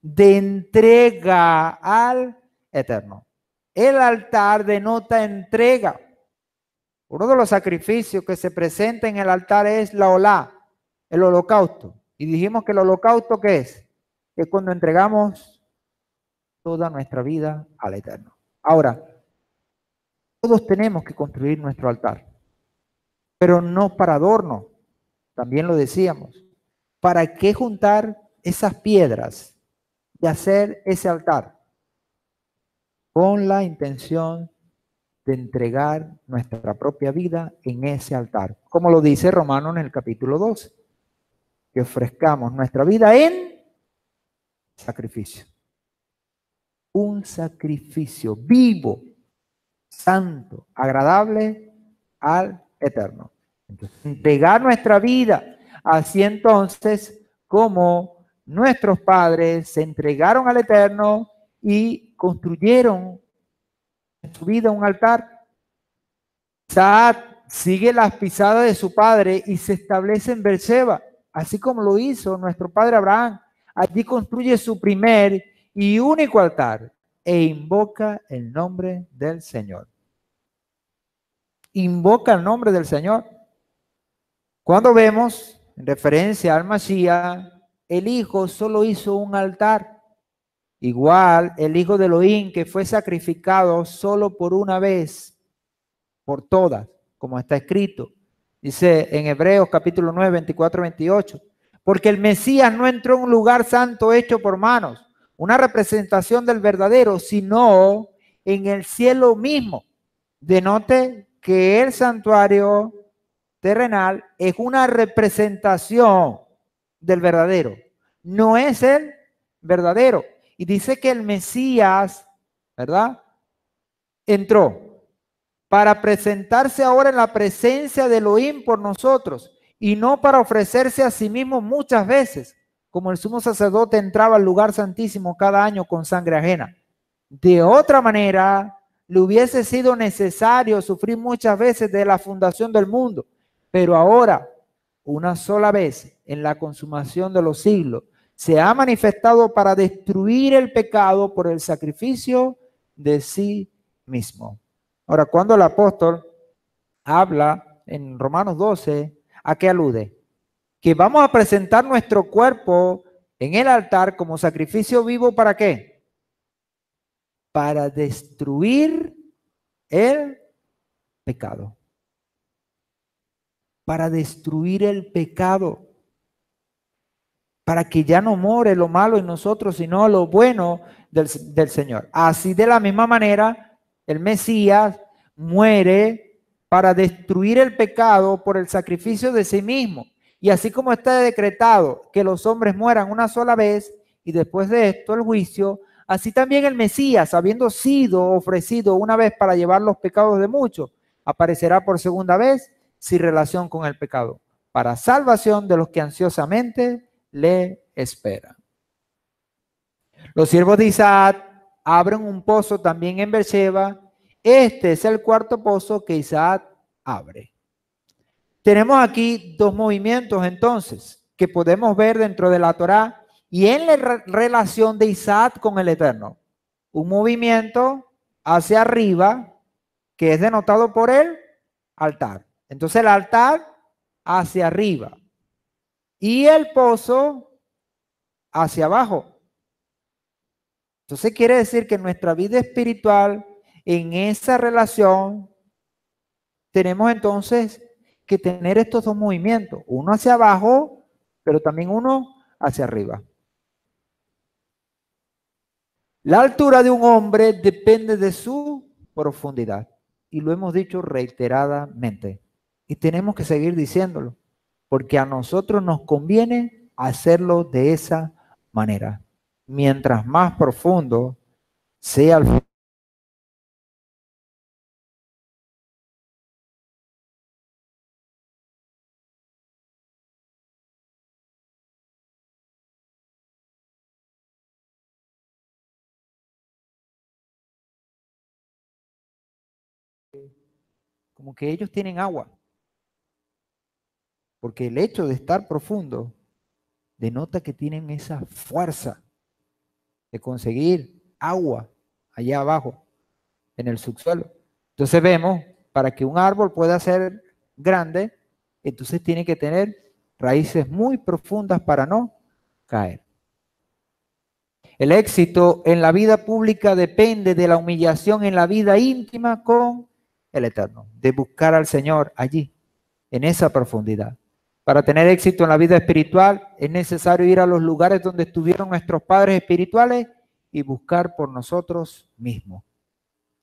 de entrega al Eterno. El altar denota entrega. Uno de los sacrificios que se presenta en el altar es la olá, el holocausto. Y dijimos que el holocausto, ¿qué es? Es cuando entregamos toda nuestra vida al Eterno. Ahora, todos tenemos que construir nuestro altar, pero no para adorno, también lo decíamos. ¿Para qué juntar esas piedras y hacer ese altar? Con la intención de entregar nuestra propia vida en ese altar. Como lo dice Romanos en el capítulo 12, que ofrezcamos nuestra vida en sacrificio. Un sacrificio vivo, santo, agradable al Eterno. Entonces, entregar nuestra vida, así entonces como nuestros padres se entregaron al Eterno y construyeron en su vida un altar. Isaac sigue las pisadas de su padre y se establece en Beerseba, así como lo hizo nuestro padre Abraham. Allí construye su primer y único altar e invoca el nombre del Señor. Invoca el nombre del Señor. Cuando vemos, en referencia al Mashiach, el Hijo solo hizo un altar. Igual el Hijo de Elohim que fue sacrificado solo por una vez, por todas, como está escrito. Dice en Hebreos capítulo 9, 24, 28. Porque el Mesías no entró en un lugar santo hecho por manos, una representación del verdadero, sino en el cielo mismo. Denote que el santuario terrenal es una representación del verdadero, no es el verdadero. Y dice que el Mesías, ¿verdad?, entró para presentarse ahora en la presencia de Elohim por nosotros y no para ofrecerse a sí mismo muchas veces, como el sumo sacerdote entraba al lugar santísimo cada año con sangre ajena. De otra manera, le hubiese sido necesario sufrir muchas veces de la fundación del mundo, pero ahora, una sola vez en la consumación de los siglos, se ha manifestado para destruir el pecado por el sacrificio de sí mismo. Ahora, cuando el apóstol habla en Romanos 12, ¿a qué alude? Que vamos a presentar nuestro cuerpo en el altar como sacrificio vivo, ¿para qué? Para destruir el pecado. Para destruir el pecado. Para que ya no more lo malo en nosotros, sino lo bueno del Señor. Así de la misma manera, el Mesías muere para destruir el pecado por el sacrificio de sí mismo. Y así como está decretado que los hombres mueran una sola vez y después de esto el juicio, así también el Mesías, habiendo sido ofrecido una vez para llevar los pecados de muchos, aparecerá por segunda vez sin relación con el pecado, para salvación de los que ansiosamente le esperan. Los siervos de Isaac abren un pozo también en Beerseba. Este es el cuarto pozo que Isaac abre. Tenemos aquí dos movimientos entonces que podemos ver dentro de la Torá y en la relación de Isaac con el Eterno. Un movimiento hacia arriba que es denotado por el altar. Entonces el altar hacia arriba y el pozo hacia abajo. Entonces quiere decir que en nuestra vida espiritual, en esa relación, tenemos entonces que tener estos dos movimientos, uno hacia abajo, pero también uno hacia arriba. La altura de un hombre depende de su profundidad, y lo hemos dicho reiteradamente, y tenemos que seguir diciéndolo, porque a nosotros nos conviene hacerlo de esa manera. Mientras más profundo sea el como que ellos tienen agua, porque el hecho de estar profundo denota que tienen esa fuerza de conseguir agua allá abajo, en el subsuelo. Entonces vemos, para que un árbol pueda ser grande, entonces tiene que tener raíces muy profundas para no caer. El éxito en la vida pública depende de la humillación en la vida íntima con el Eterno, de buscar al Señor allí, en esa profundidad. Para tener éxito en la vida espiritual es necesario ir a los lugares donde estuvieron nuestros padres espirituales y buscar por nosotros mismos.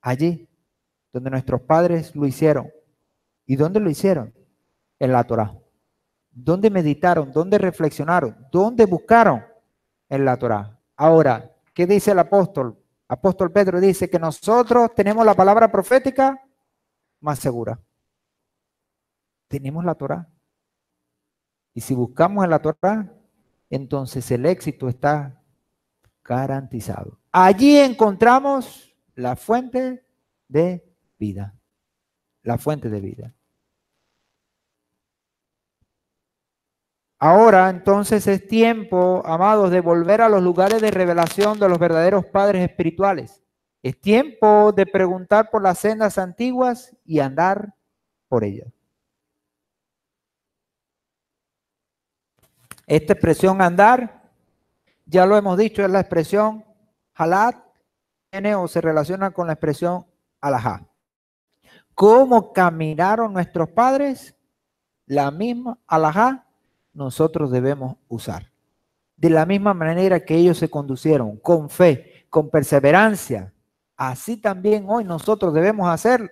Allí, donde nuestros padres lo hicieron. ¿Y dónde lo hicieron? En la Torá. ¿Dónde meditaron? ¿Dónde reflexionaron? ¿Dónde buscaron? En la Torá. Ahora, ¿qué dice el apóstol? Apóstol Pedro dice que nosotros tenemos la palabra profética más segura. Tenemos la Torá. Y si buscamos en la Torá, entonces el éxito está garantizado. Allí encontramos la fuente de vida. La fuente de vida. Ahora entonces es tiempo, amados, de volver a los lugares de revelación de los verdaderos padres espirituales. Es tiempo de preguntar por las sendas antiguas y andar por ellas. Esta expresión andar, ya lo hemos dicho, es la expresión halat, viene o se relaciona con la expresión alajá. ¿Cómo caminaron nuestros padres? La misma alajá nosotros debemos usar. De la misma manera que ellos se conducieron, con fe, con perseverancia, así también hoy nosotros debemos hacerlo.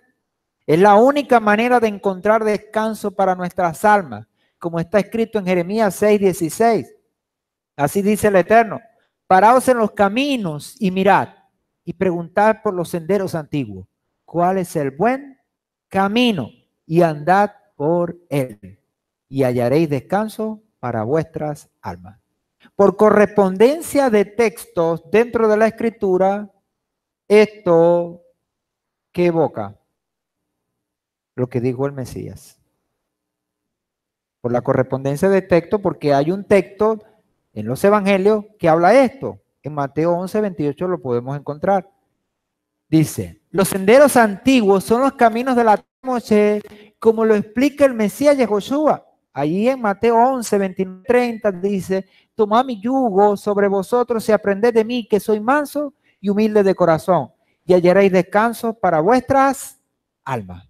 Es la única manera de encontrar descanso para nuestras almas, como está escrito en Jeremías 6:16. Así dice el Eterno: paraos en los caminos y mirad, y preguntad por los senderos antiguos, ¿cuál es el buen camino? Y andad por él, y hallaréis descanso para vuestras almas. Por correspondencia de textos dentro de la Escritura, esto que evoca lo que dijo el Mesías. Por la correspondencia de texto, porque hay un texto en los evangelios que habla esto. En Mateo 11:28 lo podemos encontrar. Dice: los senderos antiguos son los caminos de la noche, como lo explica el Mesías Yehoshua. Allí en Mateo 11:29-30 dice: tomad mi yugo sobre vosotros y aprended de mí, que soy manso y humilde de corazón, y hallaréis descanso para vuestras almas,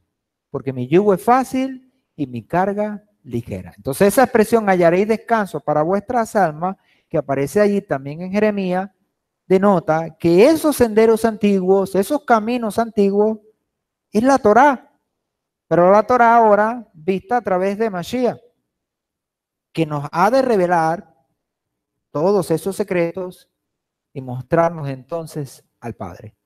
porque mi yugo es fácil y mi carga ligera. Entonces esa expresión hallaréis descanso para vuestras almas, que aparece allí también en Jeremías, denota que esos senderos antiguos, esos caminos antiguos, es la Torá. Pero la Torá ahora vista a través de Mashiach, que nos ha de revelar todos esos secretos y mostrarnos entonces al Padre.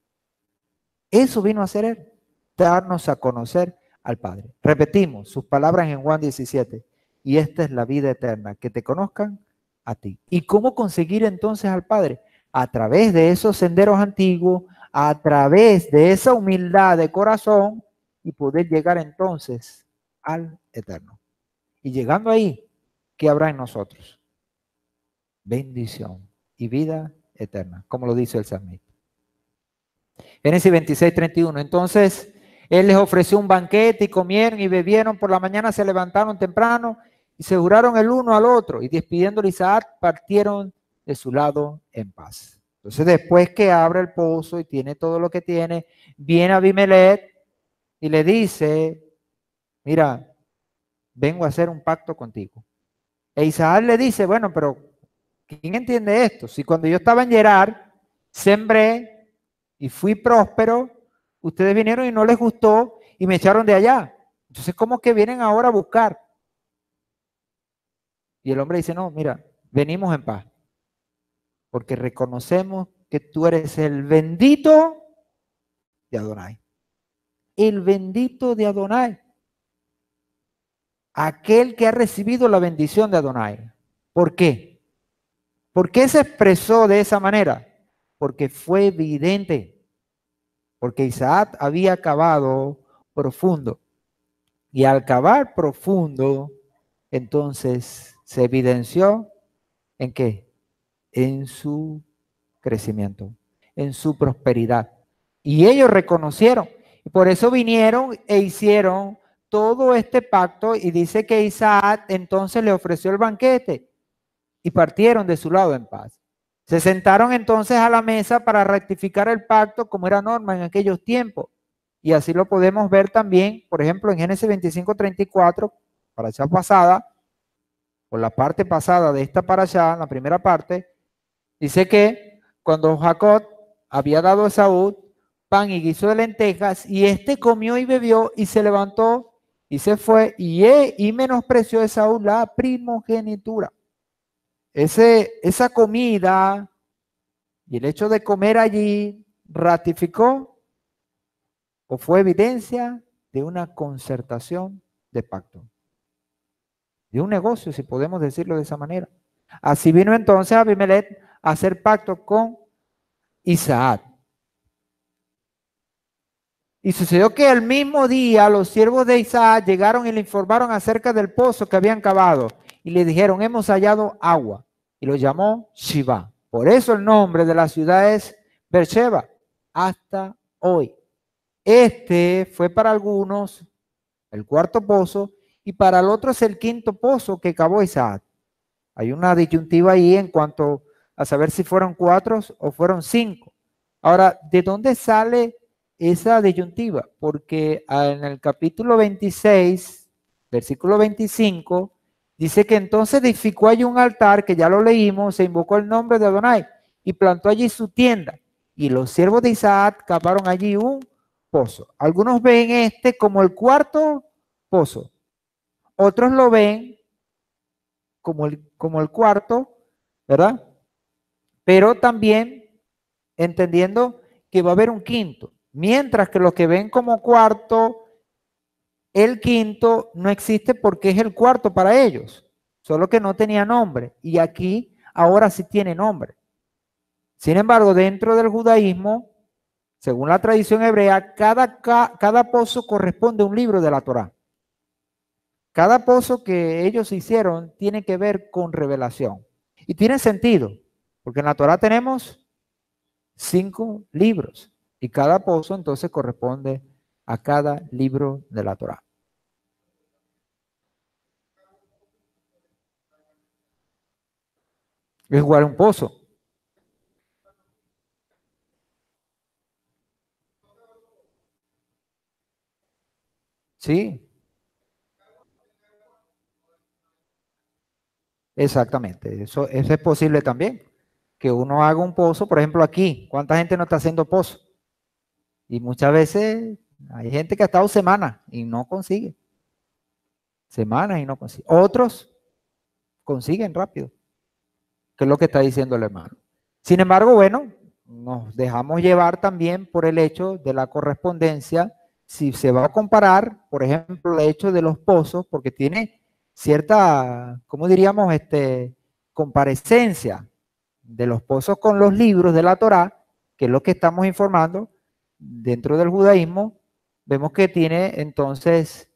Eso vino a hacer Él, darnos a conocer al Padre. Repetimos sus palabras en Juan 17. Y esta es la vida eterna, que te conozcan a ti. ¿Y cómo conseguir entonces al Padre? A través de esos senderos antiguos, a través de esa humildad de corazón, y poder llegar entonces al Eterno. Y llegando ahí, ¿qué habrá en nosotros? Bendición y vida eterna, como lo dice el salmista. Génesis 26:31. Entonces él les ofreció un banquete y comieron y bebieron. Por la mañana se levantaron temprano y se juraron el uno al otro, y despidiéndole Isaac, partieron de su lado en paz. Entonces, después que abre el pozo y tiene todo lo que tiene, viene Abimelech y le dice: mira, vengo a hacer un pacto contigo. E Isaac le dice: bueno, pero ¿quién entiende esto? Si cuando yo estaba en Gerar, sembré y fui próspero, ustedes vinieron y no les gustó y me echaron de allá. Entonces, ¿cómo que vienen ahora a buscar? Y el hombre dice: no, mira, venimos en paz, porque reconocemos que tú eres el bendito de Adonai. El bendito de Adonai. Aquel que ha recibido la bendición de Adonai. ¿Por qué? ¿Por qué se expresó de esa manera? Porque fue evidente. Porque Isaac había cavado profundo. Y al cavar profundo, entonces se evidenció ¿en qué? En su crecimiento, en su prosperidad. Y ellos reconocieron. Y por eso vinieron e hicieron todo este pacto, y dice que Isaac entonces le ofreció el banquete y partieron de su lado en paz. Se sentaron entonces a la mesa para rectificar el pacto como era norma en aquellos tiempos. Y así lo podemos ver también, por ejemplo, en Génesis 25:34, parasha pasada, o la parte pasada de esta parasha, la primera parte, dice que cuando Jacob había dado a Esaú pan y guiso de lentejas, y éste comió y bebió y se levantó y se fue, y menospreció a Esaú la primogenitura. Esa comida y el hecho de comer allí ratificó o fue evidencia de una concertación de pacto, de un negocio, si podemos decirlo de esa manera. Así vino entonces Abimelech a hacer pacto con Isaac. Y sucedió que el mismo día los siervos de Isaac llegaron y le informaron acerca del pozo que habían cavado. Y le dijeron, hemos hallado agua. Y lo llamó Shiva. Por eso el nombre de la ciudad es Beersheba, hasta hoy. Este fue para algunos el cuarto pozo y para el otro es el quinto pozo que cavó Isaac. Hay una disyuntiva ahí en cuanto a saber si fueron 4 o fueron 5. Ahora, ¿de dónde sale esa disyuntiva? Porque en el capítulo 26, versículo 25, dice que entonces edificó allí un altar, que ya lo leímos, se invocó el nombre de Adonai y plantó allí su tienda. Y los siervos de Isaac cavaron allí un pozo. Algunos ven este como el cuarto pozo. Otros lo ven como el cuarto, ¿verdad? Pero también entendiendo que va a haber un quinto. Mientras que los que ven como cuarto, el quinto no existe porque es el cuarto para ellos, solo que no tenía nombre. Y aquí ahora sí tiene nombre. Sin embargo, dentro del judaísmo, según la tradición hebrea, cada pozo corresponde a un libro de la Torá. Cada pozo que ellos hicieron tiene que ver con revelación. Y tiene sentido, porque en la Torá tenemos 5 libros y cada pozo entonces corresponde a cada libro de la Torá. Es igual un pozo. Sí, exactamente. Eso es posible también. Que uno haga un pozo, por ejemplo aquí, ¿cuánta gente no está haciendo pozo? Y muchas veces hay gente que ha estado semanas y no consigue. Semanas y no consigue. Otros consiguen rápido, que es lo que está diciendo el hermano. Sin embargo, bueno, nos dejamos llevar también por el hecho de la correspondencia. Si se va a comparar, por ejemplo, el hecho de los pozos, porque tiene cierta, ¿cómo diríamos? Comparecencia de los pozos con los libros de la Torá, que es lo que estamos informando dentro del judaísmo, vemos que tiene entonces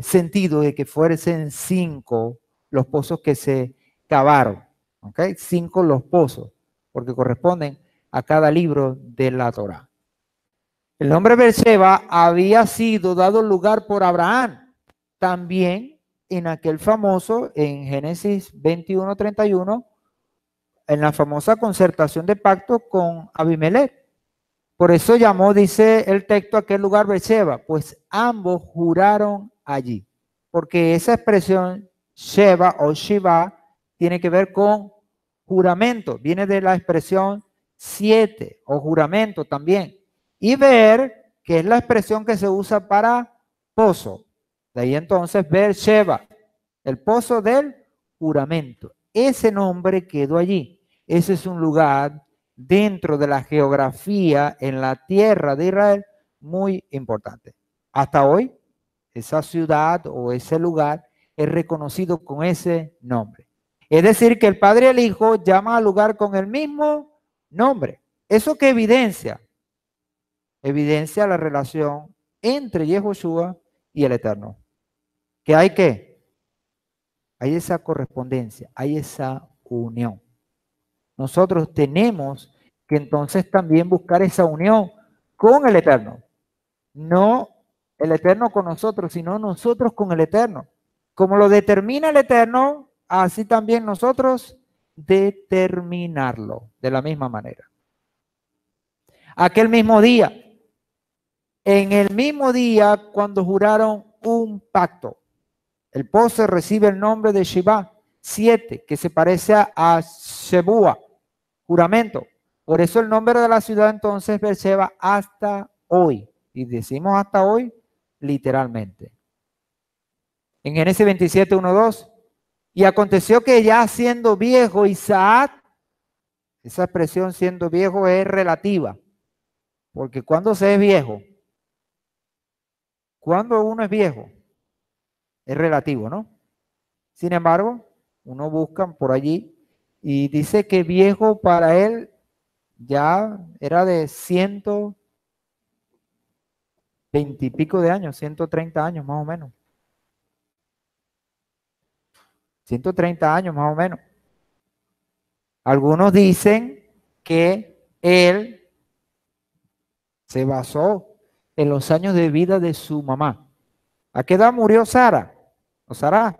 sentido de que fuesen 5 los pozos que se cavaron, ¿ok? 5 los pozos, porque corresponden a cada libro de la Torá. El nombre Beersheba había sido dado lugar por Abraham, también en aquel famoso, en Génesis 21:31, en la famosa concertación de pacto con Abimelech. Por eso llamó, dice el texto, aquel lugar Beersheba, pues ambos juraron allí. Porque esa expresión Sheba o Shiva tiene que ver con juramento, viene de la expresión 7 o juramento también. Y ver, que es la expresión que se usa para pozo. De ahí entonces Beersheba, el pozo del juramento. Ese nombre quedó allí. Ese es un lugar dentro de la geografía en la tierra de Israel muy importante. Hasta hoy, esa ciudad o ese lugar es reconocido con ese nombre. Es decir, que el Padre y el Hijo llaman al lugar con el mismo nombre. ¿Eso qué evidencia? Evidencia la relación entre Yehoshua y el Eterno. ¿Qué hay qué? Hay esa correspondencia, hay esa unión. Nosotros tenemos que entonces también buscar esa unión con el Eterno. No el Eterno con nosotros, sino nosotros con el Eterno. Como lo determina el Eterno, así también nosotros determinarlo de la misma manera. Aquel mismo día, en el mismo día cuando juraron un pacto, el pozo recibe el nombre de Shiva, 7, que se parece a Shebua, juramento. Por eso el nombre de la ciudad entonces Beersheba hasta hoy. Y decimos hasta hoy literalmente. En Génesis 27, 1, 2. Y aconteció que ya siendo viejo Isaac, esa expresión siendo viejo es relativa. Porque cuando se es viejo, cuando uno es viejo, es relativo, ¿no? Sin embargo, uno busca por allí y dice que viejo para él ya era de 120 y pico de años, 130 años más o menos. 130 años más o menos. Algunos dicen que él se basó en los años de vida de su mamá. ¿A qué edad murió Sara? ¿O Sara?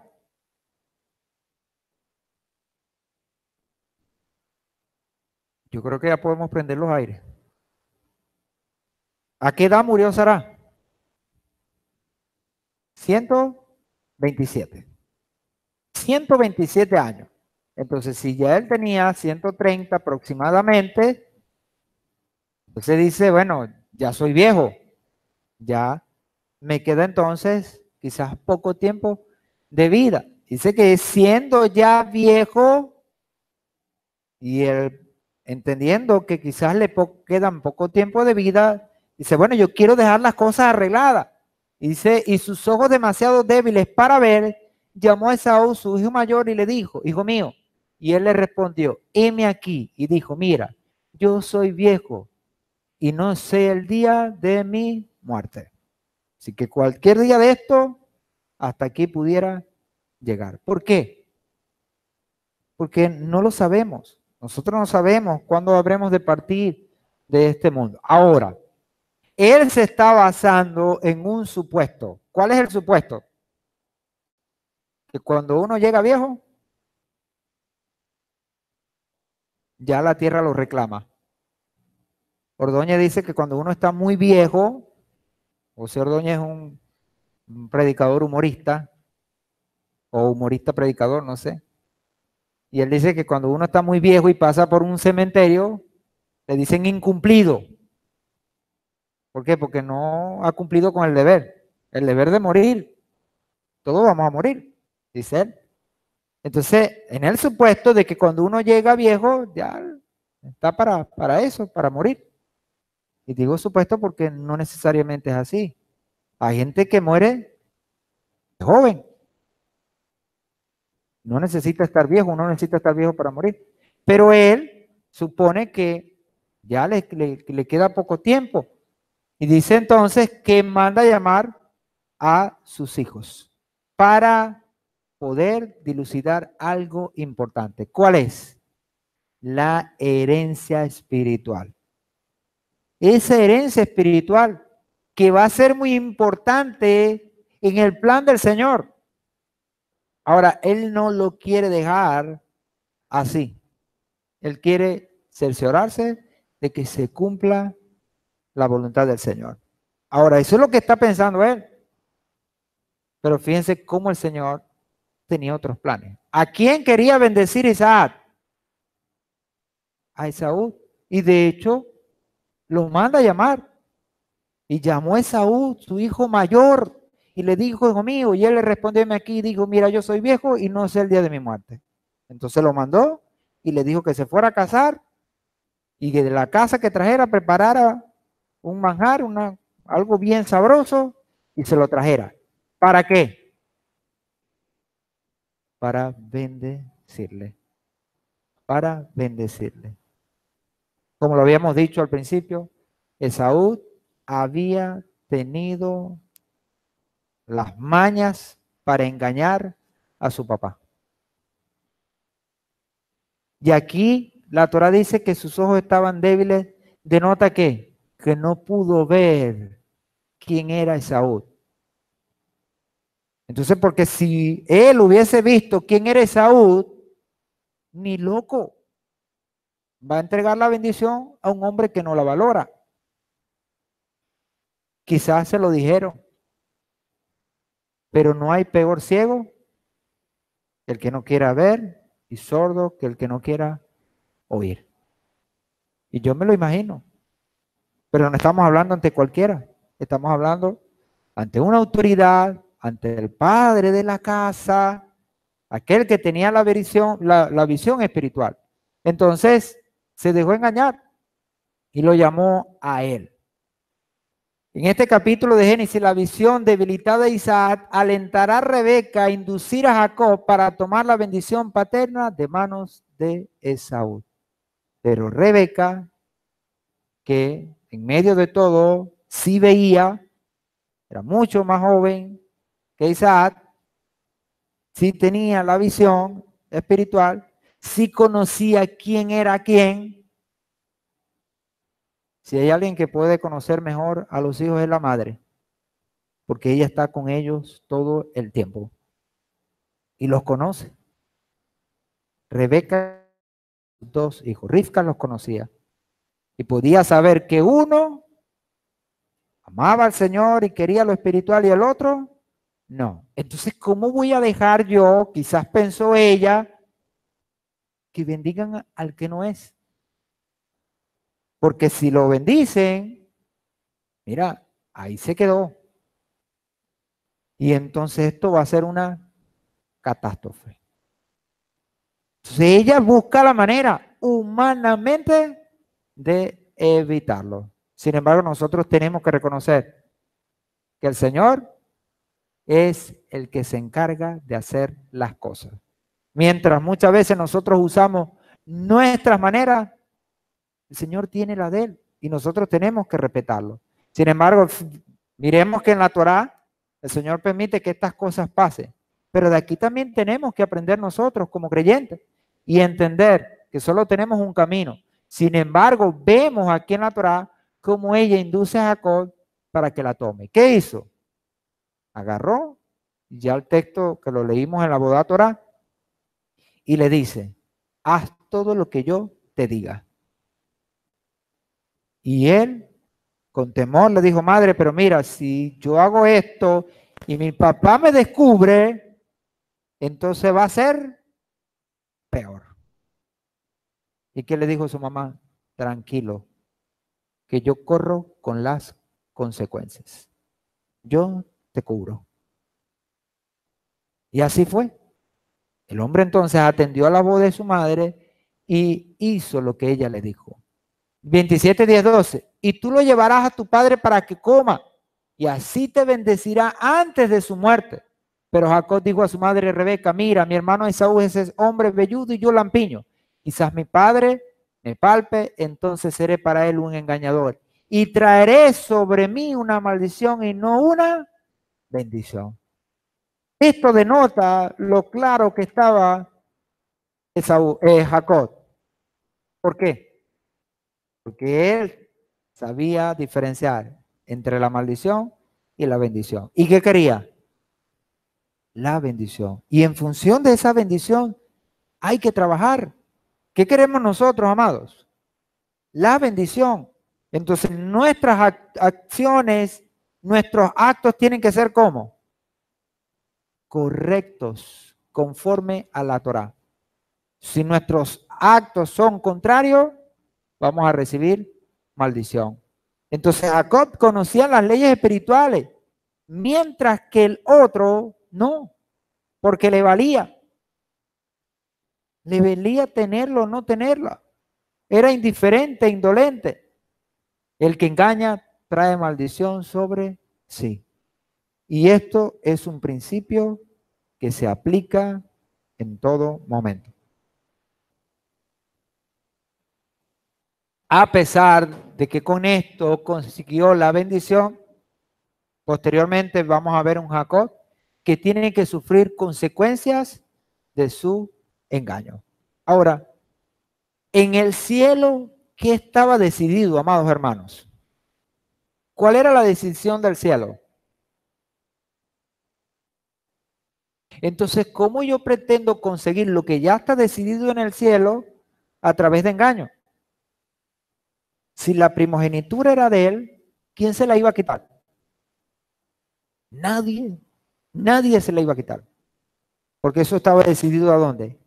Yo creo que ya podemos prender los aires. ¿A qué edad murió Sara? 127. 127 años. Entonces, si ya él tenía 130 aproximadamente, entonces dice, bueno, ya soy viejo, ya me queda entonces quizás poco tiempo de vida. Dice que siendo ya viejo y él entendiendo que quizás le quedan poco tiempo de vida, dice, bueno, yo quiero dejar las cosas arregladas. Y dice, y sus ojos demasiado débiles para ver, llamó a Esaú, su hijo mayor, y le dijo, hijo mío. Y él le respondió, heme aquí. Y dijo, mira, yo soy viejo y no sé el día de mi muerte. Así que cualquier día de esto, hasta aquí pudiera llegar. ¿Por qué? Porque no lo sabemos. Nosotros no sabemos cuándo habremos de partir de este mundo. Ahora, él se está basando en un supuesto. ¿Cuál es el supuesto? Que cuando uno llega viejo, ya la tierra lo reclama. Ordóñez dice que cuando uno está muy viejo, José Ordóñez es un predicador humorista, o humorista predicador, no sé. Y él dice que cuando uno está muy viejo y pasa por un cementerio, le dicen incumplido. ¿Por qué? Porque no ha cumplido con el deber de morir. Todos vamos a morir, dice él. Entonces, en el supuesto de que cuando uno llega viejo, ya está para eso, para morir. Y digo supuesto porque no necesariamente es así. Hay gente que muere joven. No necesita estar viejo, no necesita estar viejo para morir. Pero él supone que ya le queda poco tiempo. Y dice entonces que manda a llamar a sus hijos para poder dilucidar algo importante. ¿Cuál es? La herencia espiritual. Esa herencia espiritual que va a ser muy importante en el plan del Señor. Ahora, Él no lo quiere dejar así. Él quiere cerciorarse de que se cumpla la voluntad del Señor. Ahora, eso es lo que está pensando Él. Pero fíjense cómo el Señor tenía otros planes. ¿A quién quería bendecir Isaac? A Esaú. Y de hecho, lo manda a llamar. Y llamó a Esaú, su hijo mayor, y le dijo, hijo mío, y él le respondió aquí y dijo, mira, yo soy viejo y no sé el día de mi muerte. Entonces lo mandó y le dijo que se fuera a casar y que de la casa que trajera preparara un manjar, algo bien sabroso y se lo trajera. ¿Para qué? Para bendecirle. Para bendecirle. Como lo habíamos dicho al principio, Esaú había tenido las mañas para engañar a su papá. Y aquí la Torah dice que sus ojos estaban débiles, denota que no pudo ver quién era Esaú. Entonces, porque si él hubiese visto quién era Esaú, ni loco va a entregar la bendición a un hombre que no la valora. Quizás se lo dijeron, pero no hay peor ciego que el que no quiera ver y sordo que el que no quiera oír. Y yo me lo imagino, pero no estamos hablando ante cualquiera, estamos hablando ante una autoridad, ante el padre de la casa, aquel que tenía la visión espiritual. Entonces se dejó engañar y lo llamó a él. En este capítulo de Génesis, la visión debilitada de Isaac alentará a Rebeca a inducir a Jacob para tomar la bendición paterna de manos de Esaú. Pero Rebeca, que en medio de todo sí veía, era mucho más joven que Isaac, sí tenía la visión espiritual, sí conocía quién era quién. Si hay alguien que puede conocer mejor a los hijos es la madre, porque ella está con ellos todo el tiempo y los conoce. Rebeca, dos hijos, Rivka los conocía y podía saber que uno amaba al Señor y quería lo espiritual y el otro no. Entonces, ¿cómo voy a dejar yo, quizás pensó ella, que bendigan al que no es? Porque si lo bendicen, mira, ahí se quedó. Y entonces esto va a ser una catástrofe. Entonces ella busca la manera humanamente de evitarlo. Sin embargo, nosotros tenemos que reconocer que el Señor es el que se encarga de hacer las cosas. Mientras muchas veces nosotros usamos nuestras maneras, el Señor tiene la de Él y nosotros tenemos que respetarlo. Sin embargo, miremos que en la Torá el Señor permite que estas cosas pasen, pero de aquí también tenemos que aprender nosotros como creyentes y entender que solo tenemos un camino. Sin embargo, vemos aquí en la Torá cómo ella induce a Jacob para que la tome. ¿Qué hizo? Agarró, ya el texto que lo leímos en la Bodá Torá, y le dice, haz todo lo que yo te diga. Y él, con temor, le dijo, madre, pero mira, si yo hago esto y mi papá me descubre, entonces va a ser peor. ¿Y qué le dijo su mamá? Tranquilo, que yo corro con las consecuencias. Yo te cubro. Y así fue. El hombre entonces atendió a la voz de su madre y hizo lo que ella le dijo. 27, 10, 12. Y tú lo llevarás a tu padre para que coma, y así te bendecirá antes de su muerte. Pero Jacob dijo a su madre Rebeca, mira, mi hermano Esaú es ese hombre velludo y yo lampiño. Quizás mi padre me palpe, entonces seré para él un engañador. Y traeré sobre mí una maldición y no una bendición. Esto denota lo claro que estaba Jacob. ¿Por qué? Porque él sabía diferenciar entre la maldición y la bendición. ¿Y qué quería? La bendición. Y en función de esa bendición hay que trabajar. ¿Qué queremos nosotros, amados? La bendición. Entonces nuestras acciones, nuestros actos tienen que ser ¿cómo? Correctos, conforme a la Torá. Si nuestros actos son contrarios, vamos a recibir maldición. Entonces Jacob conocía las leyes espirituales, mientras que el otro no, porque le valía. Le valía tenerlo o no tenerlo. Era indiferente, indolente. El que engaña trae maldición sobre sí. Y esto es un principio que se aplica en todo momento. A pesar de que con esto consiguió la bendición, posteriormente vamos a ver un Jacob que tiene que sufrir consecuencias de su engaño. Ahora, en el cielo, ¿qué estaba decidido, amados hermanos? ¿Cuál era la decisión del cielo? Entonces, ¿cómo yo pretendo conseguir lo que ya está decidido en el cielo a través de engaño? Si la primogenitura era de él, ¿quién se la iba a quitar? Nadie. Nadie se la iba a quitar. Porque eso estaba decidido ¿a dónde?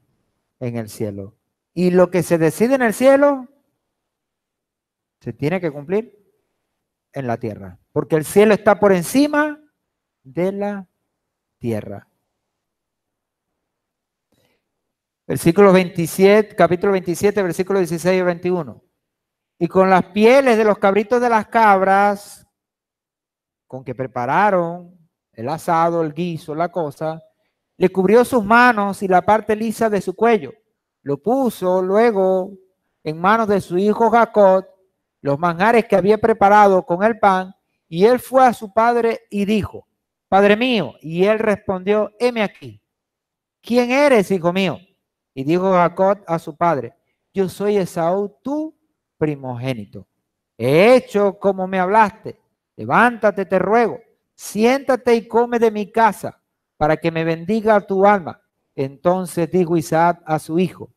En el cielo. Y lo que se decide en el cielo se tiene que cumplir en la tierra. Porque el cielo está por encima de la tierra. Versículo 27, capítulo 27, versículo 16 y 21. Y con las pieles de los cabritos de las cabras, con que prepararon el asado, el guiso, la cosa, le cubrió sus manos y la parte lisa de su cuello. Lo puso luego en manos de su hijo Jacob, los manjares que había preparado con el pan, y él fue a su padre y dijo, Padre mío, y él respondió, heme aquí. ¿Quién eres, hijo mío? Y dijo Jacob a su padre, yo soy Esaú, tu primogénito. He hecho como me hablaste. Levántate, te ruego, siéntate y come de mi casa, para que me bendiga tu alma. Entonces dijo Isaac a su hijo,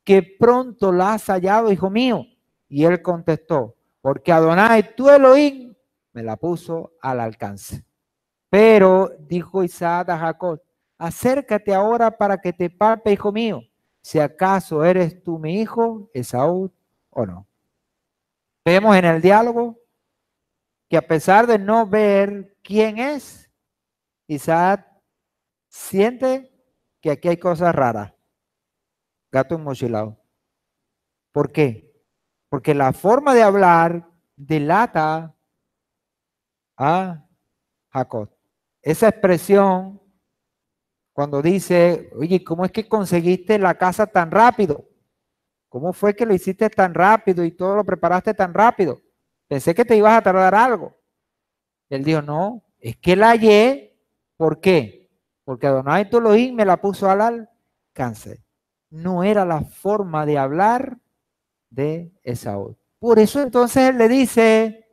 que pronto la has hallado, hijo mío. Y él contestó, porque Adonai, tu Elohim, me la puso al alcance. Pero dijo Isaac a Jacob, acércate ahora para que te palpe, hijo mío, si acaso eres tú mi hijo, Esaú, o no. Vemos en el diálogo que a pesar de no ver quién es, Isaac siente que aquí hay cosas raras. Gato enmochilado. ¿Por qué? Porque la forma de hablar delata a Jacob. Esa expresión cuando dice, oye, ¿cómo es que conseguiste la casa tan rápido? ¿Cómo fue que lo hiciste tan rápido y todo lo preparaste tan rápido? Pensé que te ibas a tardar algo. Él dijo, no, es que la hallé. ¿Por qué? Porque Adonai tu Elohim me la puso al alcance. No era la forma de hablar de Esaú. Por eso entonces él le dice,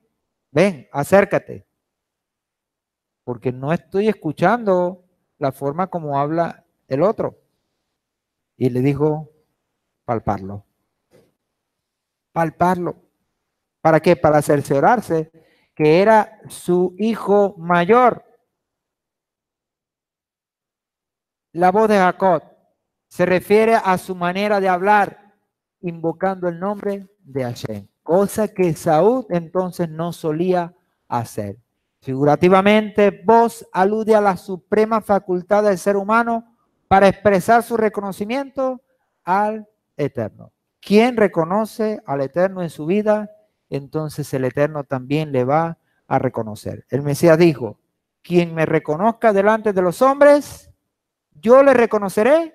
ven, acércate. Porque no estoy escuchando la forma como habla el otro. Y le dijo, palparlo. Palparlo. ¿Para qué? Para cerciorarse que era su hijo mayor. La voz de Jacob se refiere a su manera de hablar, invocando el nombre de Hashem, cosa que Saúl entonces no solía hacer. Figurativamente, voz alude a la suprema facultad del ser humano para expresar su reconocimiento al Eterno. Quien reconoce al Eterno en su vida, entonces el Eterno también le va a reconocer. El Mesías dijo, quien me reconozca delante de los hombres, yo le reconoceré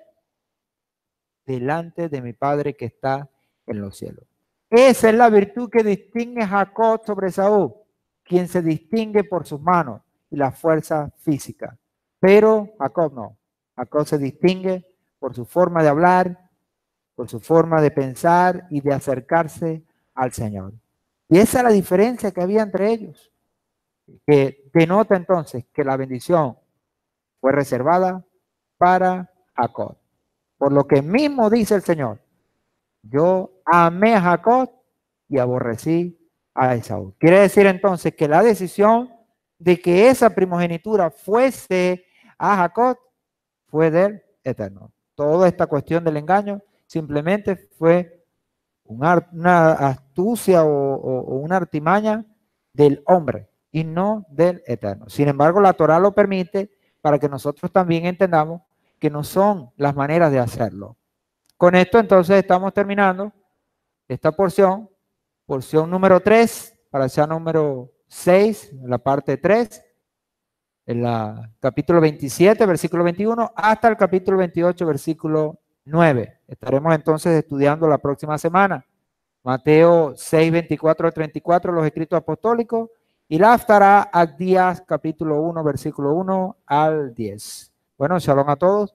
delante de mi Padre que está en los cielos. Esa es la virtud que distingue a Jacob sobre Saúl, quien se distingue por sus manos y la fuerza física. Pero Jacob no. Jacob se distingue por su forma de hablar, por su forma de pensar y de acercarse al Señor. Y esa es la diferencia que había entre ellos, que denota entonces que la bendición fue reservada para Jacob. Por lo que mismo dice el Señor, yo amé a Jacob y aborrecí a Esaú. Quiere decir entonces que la decisión de que esa primogenitura fuese a Jacob fue del Eterno. Toda esta cuestión del engaño simplemente fue una astucia o una artimaña del hombre y no del Eterno. Sin embargo, la Torah lo permite para que nosotros también entendamos que no son las maneras de hacerlo. Con esto entonces estamos terminando esta porción número 3, para el número 6, la parte 3, en la capítulo 27, versículo 21, hasta el capítulo 28, versículo 9. Estaremos entonces estudiando la próxima semana Mateo 6, 24 al 34, los escritos apostólicos, y la Haftará Agdías, capítulo 1, versículo 1 al 10. Bueno, shalom a todos.